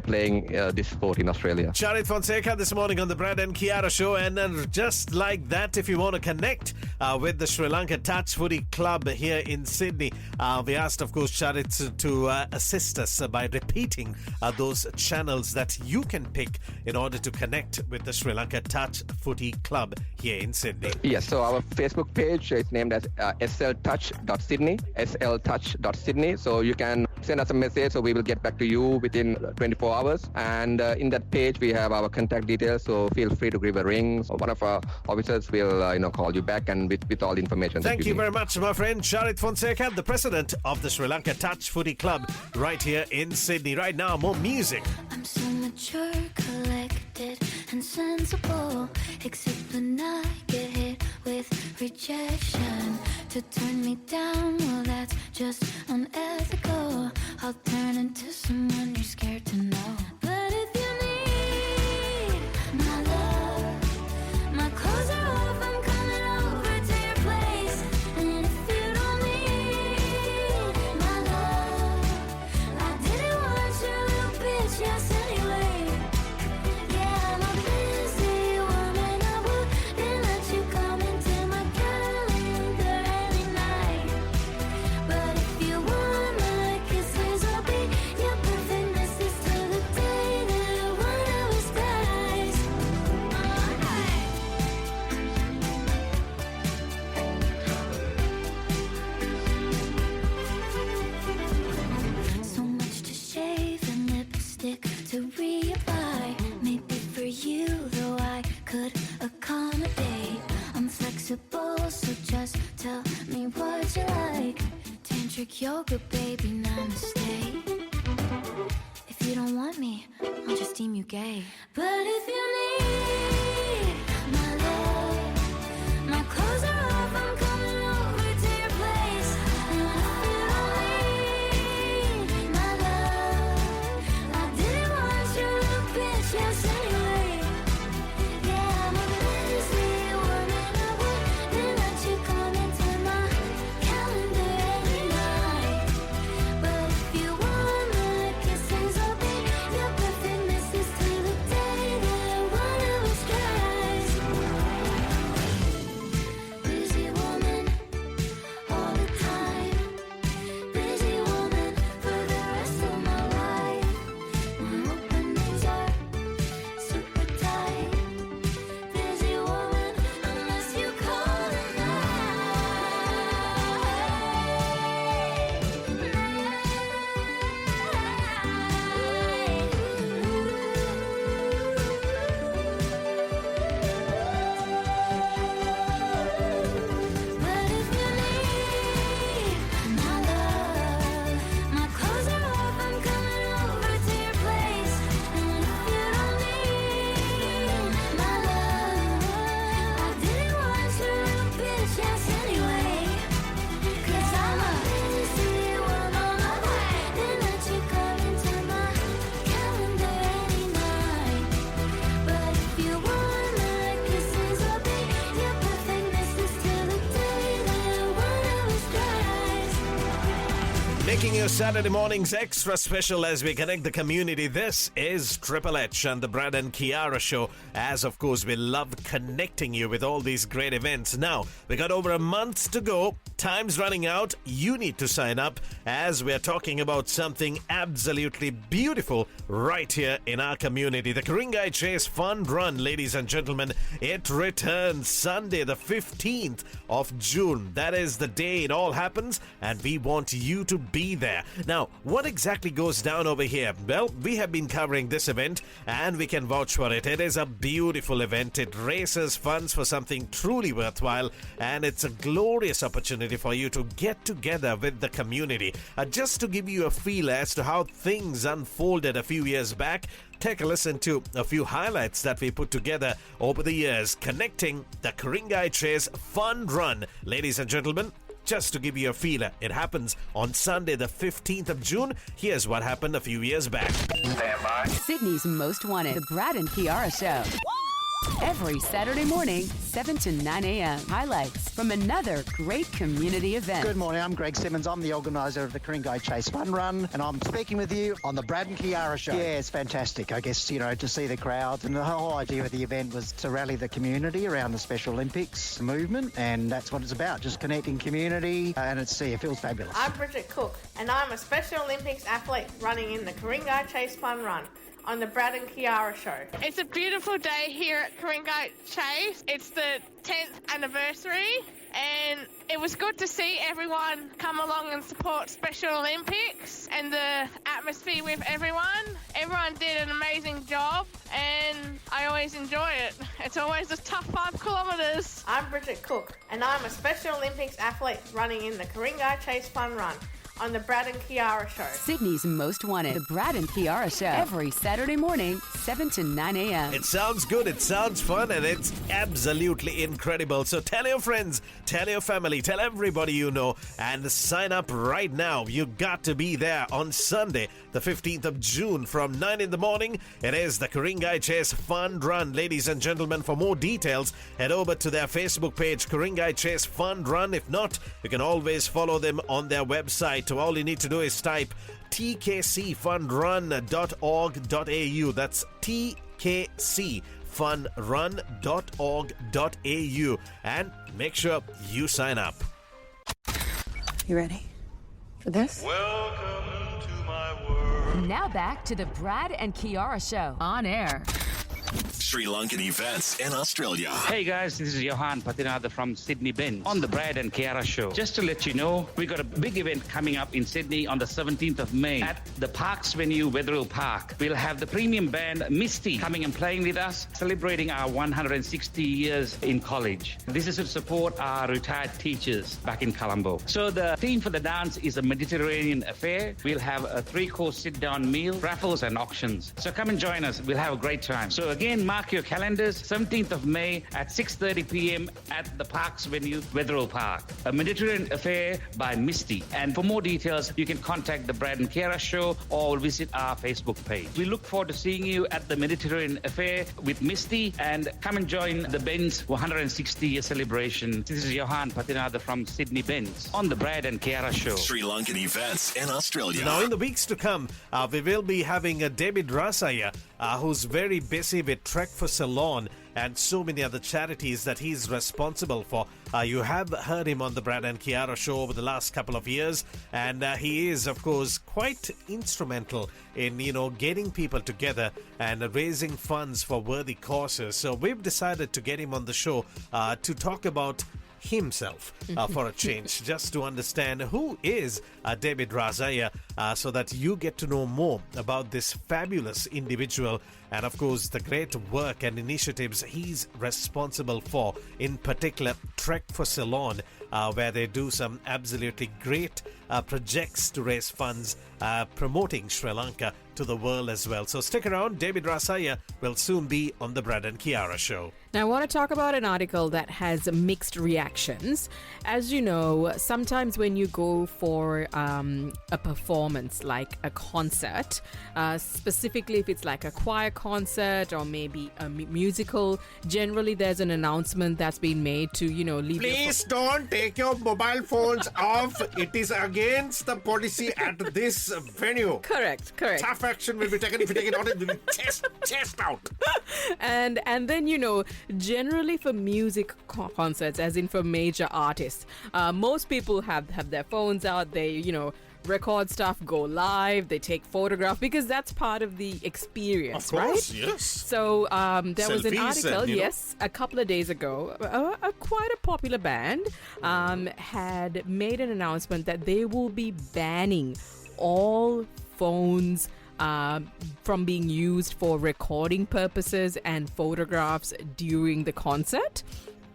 playing this sport in Australia. Charit Fonseca this morning on the Brad and Kiara show, and just like that, if you want to connect with the Sri Lanka Touch Footy Club here in Sydney, we asked, of course, Charit to assist us by repeating those channels that you can pick in order to connect with the Sri Lanka Touch Footy Club here in Sydney. Yes, so our Facebook page is named as sltouch.sydney, sltouch.sydney. So you can send us a message, so we will get back to you within 24 hours. And in that page, we have our contact details, so feel free to give a ring. So one of our officers will call you back and with all the information. Thank you very much, my friend Charit Fonseca, the president of the Sri Lanka Touch Footy Club right here in Sydney. Right now, more music. I'm so mature, collected, and sensible. Except when I get hit with rejection. To turn me down, well, that's just unethical. I'll turn into someone you're scared to know. But if you need my love, my clothes are off, I'm coming over to your place. And if you don't need tell me what you like. Tantric yoga, baby, namaste. If you don't want me, I'll just deem you gay. But if you need my love, my clothes are off, I'm coming over to your place. And if you don't need my love, I didn't want your little bitch, yes, anyway. Yeah, I'm a busy woman, I wouldn't let you come into my calendar any night. But if you want my kisses, I'll be your perfect missus till the day that one of us dies. Busy woman, all the time. Busy woman for the rest of my life. My openings are super tight. Busy woman, unless you call But if you need my love, my clothes are off, I'm coming over to your place. And if you don't need my love, I didn't want your little bitch, yes, anyway. 'Cause I'm a busy woman, I wouldn't let you come into my calendar any night. But if you want my kisses, I'll be your perfect missus till the day that one of us dies. Making your Saturday mornings extra special as we connect the community. This is Triple H and the Brad and Kiara Show. As of course, we love connecting you with all these great events. Now, we got over a month to go. Time's running out. You need to sign up as we're talking about something absolutely beautiful right here in our community. The Karingai Chase Fun Run, ladies and gentlemen. It returns Sunday, the 15th of June. That is the day it all happens, and we want you to be there. Now, what exactly goes down over here? Well, we have been covering this event, and we can vouch for it. It is a beautiful event. It raises funds for something truly worthwhile, and it's a glorious opportunity for you to get together with the community. Just to give you a feel as to how things unfolded a few years back, take a listen to a few highlights that we put together over the years, connecting the Karingai Chase Fun Run. Ladies and gentlemen, just to give you a feeler, it happens on Sunday, the 15th of June. Here's what happened a few years back. Sydney's Most Wanted, the Brad and Kiara Show. Every Saturday morning, 7 to 9 a.m. Highlights from another great community event. Good morning, I'm Greg Simmons. I'm the organiser of the Karingai Chase Fun Run, and I'm speaking with you on the Brad and Kiara Show. Yeah, it's fantastic. I guess, to see the crowds, and the whole idea of the event was to rally the community around the Special Olympics movement, and that's what it's about, just connecting community, and it feels fabulous. I'm Bridget Cook, and I'm a Special Olympics athlete running in the Karingai Chase Fun Run on the Brad and Kiara Show. It's a beautiful day here at Karingai Chase. It's the 10th anniversary, and it was good to see everyone come along and support Special Olympics and the atmosphere with everyone. Everyone did an amazing job, and I always enjoy it. It's always a tough 5 kilometres. I'm Bridget Cook, and I'm a Special Olympics athlete running in the Karingai Chase Fun Run on the Brad and Kiara Show. Sydney's Most Wanted, the Brad and Kiara Show. Every Saturday morning, 7 to 9 a.m. It sounds good, it sounds fun, and it's absolutely incredible. So tell your friends, tell your family, tell everybody you know, and sign up right now. You got to be there on Sunday, the 15th of June from 9 in the morning. It is the Karingai Chase Fun Run. Ladies and gentlemen, for more details, head over to their Facebook page, Karingai Chase Fun Run. If not, you can always follow them on their website. So all you need to do is type tkcfunrun.org.au. That's tkcfunrun.org.au. And make sure you sign up. You ready for this? Welcome to my world. Now back to the Brad and Kiara Show on air. Sri Lankan events in Australia. Hey guys, this is Johan Patinada from Sydney Benz on the Brad and Kiara show. Just to let you know, we got a big event coming up in Sydney on the 17th of May at the Parks venue, Wetherill Park. We'll have the premium band Misty coming and playing with us, celebrating our 160 years in college. This is to support our retired teachers back in Colombo. So the theme for the dance is a Mediterranean affair. We'll have a 3-course sit-down meal, raffles and auctions. So come and join us. We'll have a great time. So again, mark your calendars, 17th of May at 6:30 p.m. at the Parks venue, Wetherill Park. A Mediterranean affair by Misty. And for more details, you can contact the Brad and Kiara show or visit our Facebook page. We look forward to seeing you at the Mediterranean affair with Misty, and come and join the Benz 160-year celebration. This is Johan Patinada from Sydney Benz on the Brad and Kiara show. Sri Lankan events in Australia. Now, in the weeks to come, we will be having David Rasaya, who's very busy with Trek for Ceylon and so many other charities that he's responsible for. You have heard him on the Brad and Kiara show over the last couple of years, and he is, of course, quite instrumental in, getting people together and raising funds for worthy causes. So we've decided to get him on the show to talk about himself for a change, just to understand who is David Razaya, so that you get to know more about this fabulous individual and, of course, the great work and initiatives he's responsible for, in particular Trek for Ceylon, where they do some absolutely great projects to raise funds promoting Sri Lanka to the world as well. So stick around. David Rasaya will soon be on the Brad and Kiara show. Now, I want to talk about an article that has mixed reactions. As you know, sometimes when you go for a performance, like a concert, specifically if it's like a choir concert or maybe a musical, generally there's an announcement that's been made to, leave. Please don't take your mobile phones off. It is against the policy at this venue. Correct. Tough action will be taken if you take it out. It will be chest out. And then, generally for music concerts, as in for major artists, most people have their phones out. They, record stuff, go live, they take photographs, because that's part of the experience, of course, right? Yes. So there was an Selfies article, and, a couple of days ago, quite a popular band had made an announcement that they will be banning all phones from being used for recording purposes and photographs during the concert.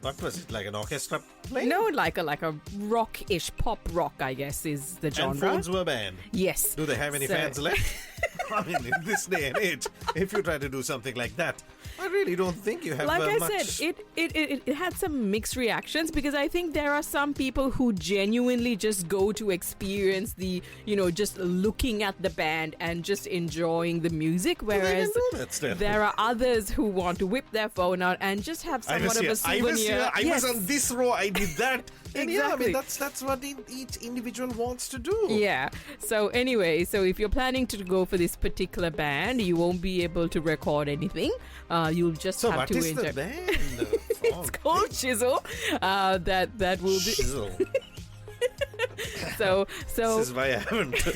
What was it, like an orchestra playing? No, like a rock-ish, pop rock, I guess, is the genre. And phones were banned. Yes. Do they have any fans left? I mean, in this day and age, if you try to do something like that, I really don't think you have like I much. said, it had some mixed reactions, because I think there are some people who genuinely just go to experience the, just looking at the band and just enjoying the music, whereas there are others who want to whip their phone out and just have somewhat of a souvenir. I was on this row, I did that. And Exactly. that's what each individual wants to do. Yeah. So anyway, if you're planning to go for this particular band, you won't be able to record anything. You'll just have what to is enjoy. the band? It's called Chisel. That will be. Chisel. So This is why I haven't.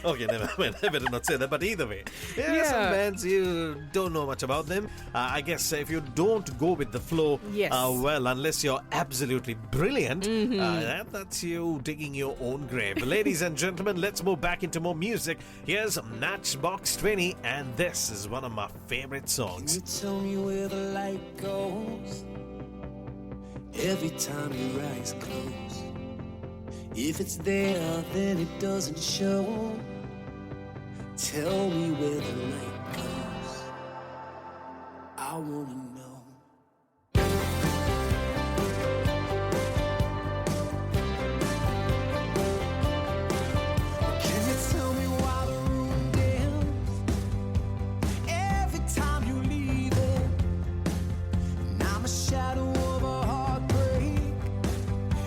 Okay, never mind. I better not say that. But either way, there are some bands you don't know much about them. I guess if you don't go with the flow, Yes. well, unless you're absolutely brilliant, that's you digging your own grave. Ladies and gentlemen, let's move back into more music. Here's Matchbox 20, and this is one of my favorite songs. You tell me where the light goes every time your eyes close. If it's there, then it doesn't show. Tell me where the light goes. I wanna know. Can you tell me why the room dims every time you leave it? And I'm a shadow of a heartbreak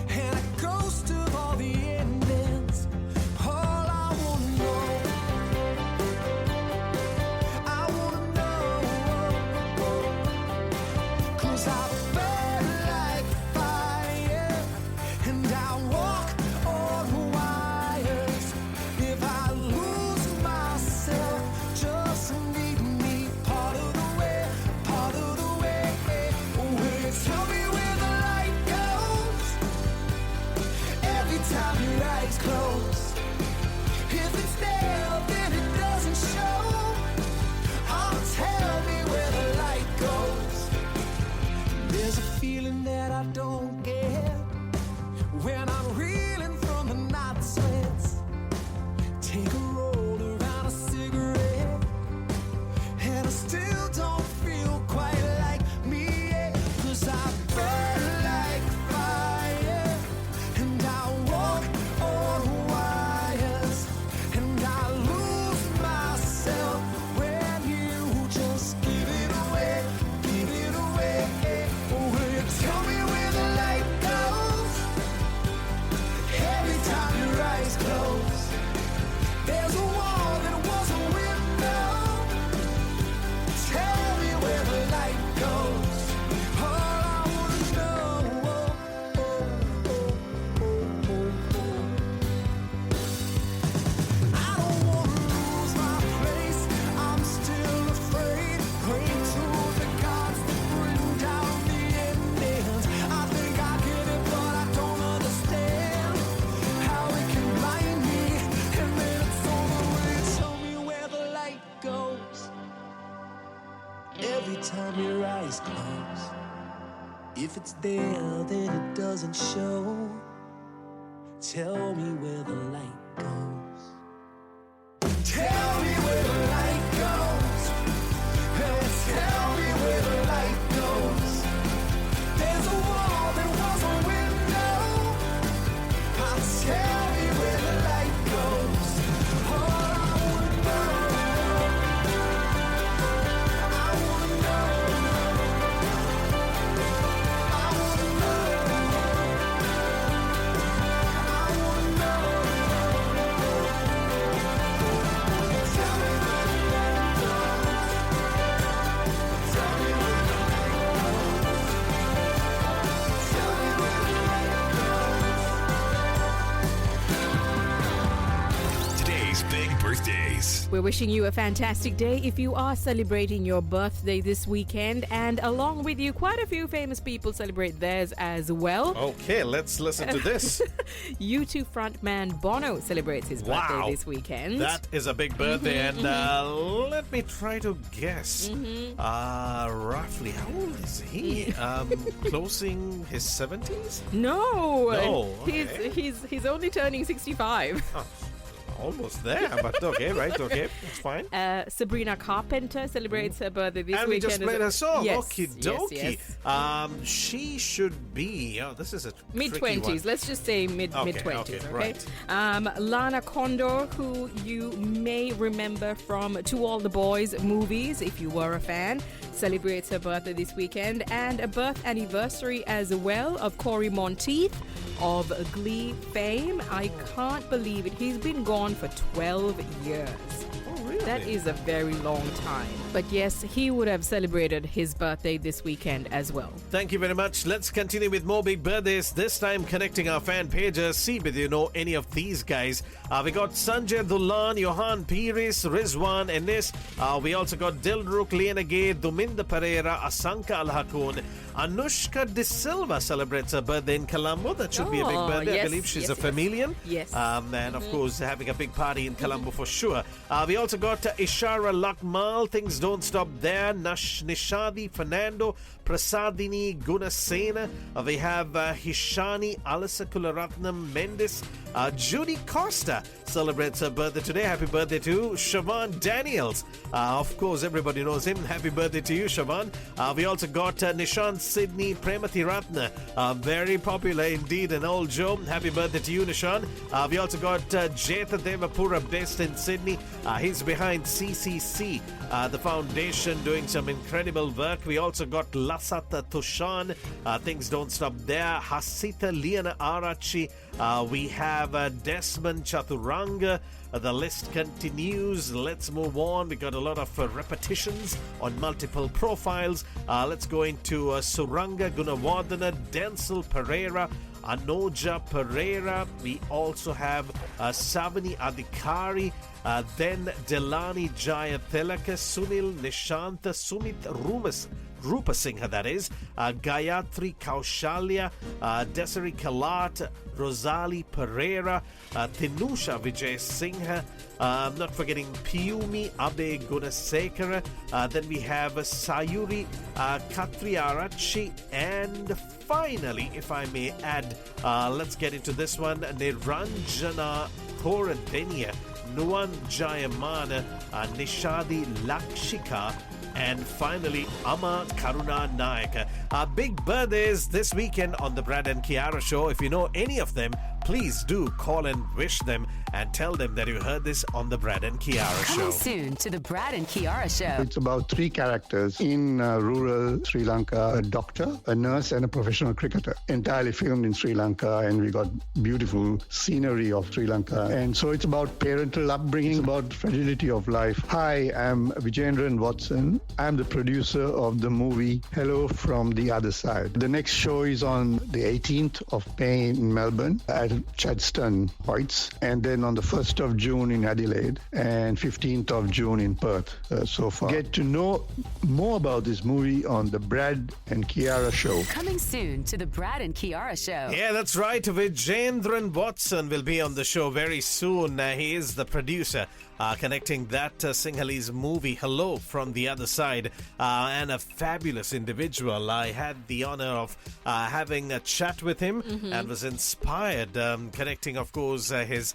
and a ghost of all the endings. All I wanna know, part of time your eyes close. If it's there, then it doesn't show. Oh, tell me where the light goes. There's a feeling that I don't get when I'm reeling from the night sweats. Take a roll around a cigarette, and I still don't feel quite like me yet. 'Cause I burn like fire, and I walk on wires, and I lose myself when you just give it away, give it away. Oh, will you tell me where the light goes? Every time your eyes close, there's a wall that was a window. Tell me where the light goes. All I wanna know. I don't wanna lose my place. I'm still afraid. Pray to the gods that bring down the endings. I think I get it, but I don't understand how it can blind me, and then it's over when you tell me where the light goes. Every time your eyes close, if it's there, then it doesn't show. Tell me where the light goes. Tell me where the light goes. Hey, tell me where the light goes. There's a wall that was a window. Tell me where the light goes. All I wanna know. I wanna know. I wanna know. I wanna know. Tell me where the light goes. Tell me where the light goes. Tell me where the light goes. Today's big birthdays. We're wishing you a fantastic day if you are celebrating your birthday this weekend, and along with you, quite a few famous people celebrate theirs as well. Okay, let's listen to this. U2 frontman Bono celebrates his birthday Wow. this weekend. That is a big birthday, and let me try to guess. Roughly, how old is he? Closing his 70s? No, No, okay. he's only turning 65. Oh, almost there, but okay, right, okay, it's fine. Sabrina Carpenter celebrates her birthday this And we weekend. just played her song. Yes, Okie yes, dokie. yes. She should be. Oh, this is a Mid-20s. Let's just say mid-20s, okay, okay? right. Lana Condor, who you may remember from To All the Boys movies, if you were a fan, celebrates her birthday this weekend. And a birth anniversary as well of Corey Monteith of Glee fame. I can't believe it. He's been gone for 12 years. Oh, really? That is a very long time. But yes, he would have celebrated his birthday this weekend as well. Thank you very much. Let's continue with more big birthdays. This time connecting our fan pages. See whether you know any of these guys. We got Sanjay Dullan, Johan Pires, Rizwan Enes. We also got Dilruk Lienage, Duminda Pereira, Asanka Alhakun. Anushka De Silva celebrates her birthday in Colombo. That should be a big birthday. Yes, I believe she's yes, a familian. Yes. And of course, having a big party in Colombo for sure. We also got Ishara Lakmal. Things don't stop there. Nishadi Fernando, Prasadini Gunasena. We have Hishani Alasakularatnam Mendes. Judy Costa celebrates her birthday today. Happy birthday to Siobhan Daniels. Of course, everybody knows him. Happy birthday to you, Siobhan. We also got Nishant Sydney Premati Ratna. Very popular indeed, an old Joe. Happy birthday to you, Nishant. We also got Jetha Devapura based in Sydney. He's behind CCC, the foundation, doing some incredible work. We also got Lasata Tushan. Things don't stop there. Hasita Liana Arachi. We have Desmond Chaturanga. The list continues. Let's move on. We got a lot of repetitions on multiple profiles. Let's go into Suranga Gunawardana, Denzel Pereira, Anoja Pereira. We also have Savani Adhikari. Then Delani Jaya Telaka, Sunil Nishanta, Sumit Rumas. Rupa Singha, that is, Gayatri Kaushalya, Desiree Kalat, Rosali Pereira, Tinusha Vijay Singha, not forgetting Piyumi Abe Gunasekara. Then we have Sayuri Katriarachi, and finally, if I may add, let's get into this one, Niranjana Thoradenia, Nuan Jayamana, Nishadi Lakshika, and finally Ama Karuna Naik. Big birthdays this weekend on the Brad and Kiara show. If you know any of them, please do call and wish them and tell them that you heard this on the Brad and Kiara show. Coming soon to the Brad and Kiara show. It's about three characters in rural Sri Lanka: a doctor, a nurse, and a professional cricketer. Entirely filmed in Sri Lanka, and we got beautiful scenery of Sri Lanka. And so it's about parental upbringing, about fragility of life. Hi, I'm Vijendran Watson. I'm the producer of the movie Hello from the Other Side. The next show is on the 18th of May in Melbourne at Chadstone Heights, and then on the 1st of June in Adelaide and 15th of June in Perth so far. Get to know more about this movie on the Brad and Kiara show. Coming soon to the Brad and Kiara show. Yeah, that's right. Vijendran Watson will be on the show very soon. He is the producer connecting that Sinhalese movie Hello from the Other Side, and a fabulous individual. I had the honor of having a chat with him and was inspired, connecting, of course, his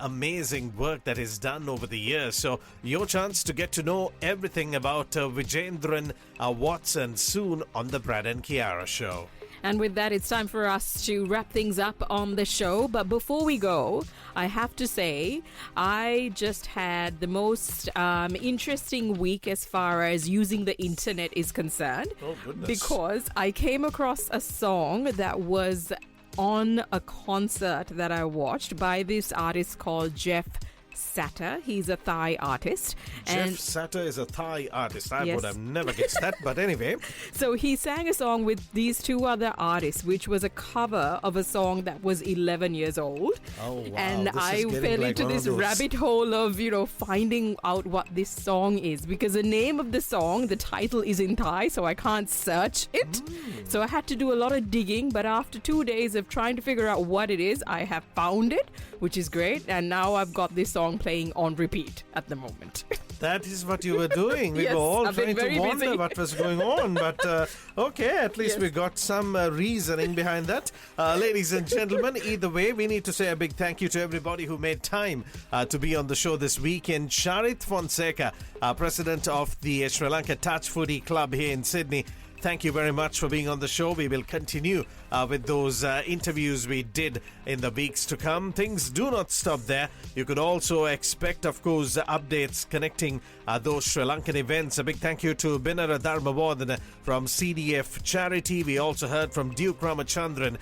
amazing work that he's done over the years. So your chance to get to know everything about Vijendran Watson soon on the Brad and Kiara show. And with that, it's time for us to wrap things up on the show. But before we go, I have to say, I just had the most interesting week as far as using the internet is concerned. Oh, goodness. Because I came across a song that was on a concert that I watched by this artist called Jeff Satter. He's a Thai artist. Jeff Satter is a Thai artist. I Yes. would have never guessed that, but anyway. So he sang a song with these two other artists, which was a cover of a song that was 11 years old. Oh, wow. And This is I getting fell like into one of this those- rabbit hole of, finding out what this song is. Because the name of the song, the title is in Thai, so I can't search it. So I had to do a lot of digging. But after 2 days of trying to figure out what it is, I have found it, which is great. And now I've got this song playing on repeat at the moment. That is what you were doing. We Yes, were all I've been trying to very wonder busy. what was going on. But okay, at least we got some reasoning behind that. Ladies and gentlemen, either way, we need to say a big thank you to everybody who made time to be on the show this weekend. Charit Fonseca, president of the Sri Lanka Touch Footy Club here in Sydney. Thank you very much for being on the show. We will continue with those interviews we did in the weeks to come. Things do not stop there. You could also expect, of course, updates connecting those Sri Lankan events. A big thank you to Binara Dharmawardana from CDF Charity. We also heard from Duke Ramachandran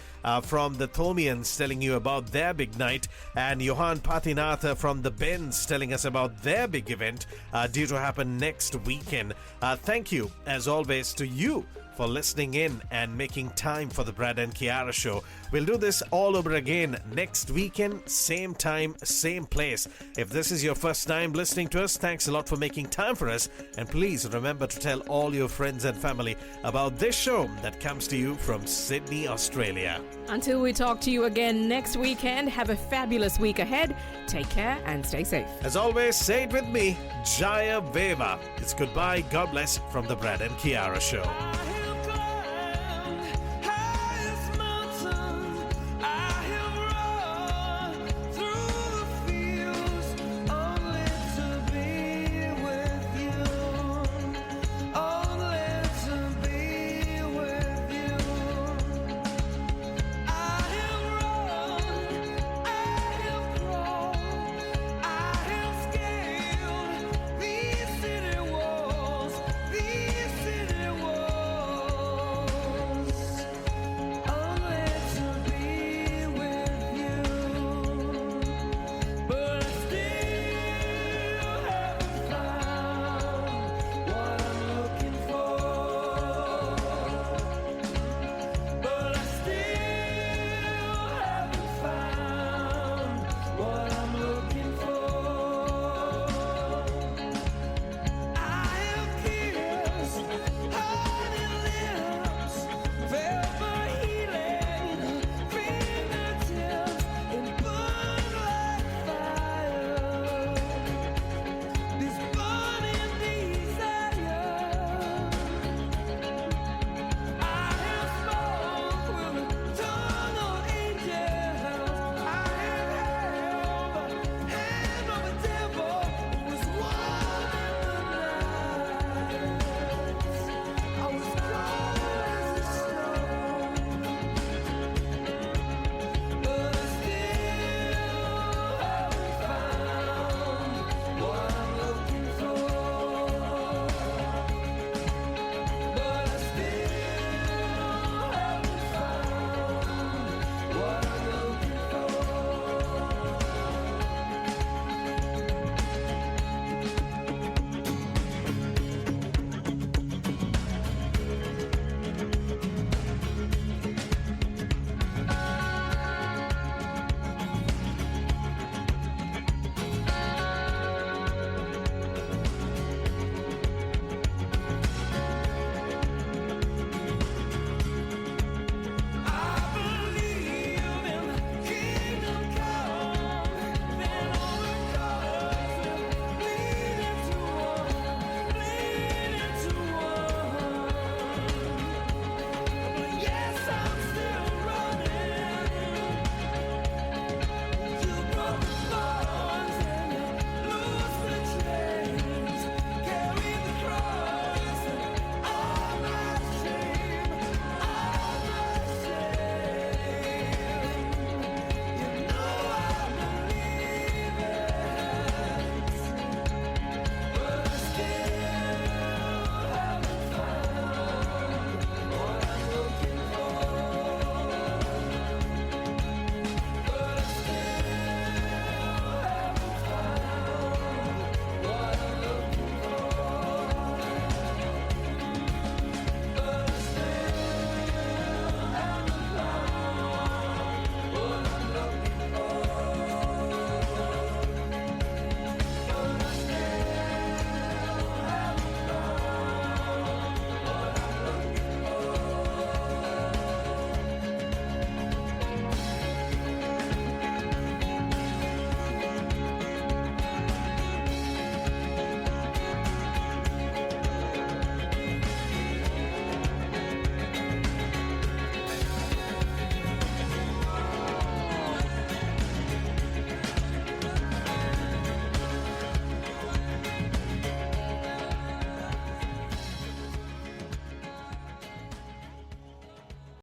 from the Thomians telling you about their big night, and Johan Pathinatha from the Bens telling us about their big event due to happen next weekend. Thank you, as always, to you for listening in and making time for the Brad and Kiara show. We'll do this all over again next weekend, same time, same place. If this is your first time listening to us, thanks a lot for making time for us. And please remember to tell all your friends and family about this show that comes to you from Sydney, Australia. Until we talk to you again next weekend, have a fabulous week ahead. Take care and stay safe. As always, say it with me, Jaya Veva. It's goodbye, God bless, from the Brad and Kiara show.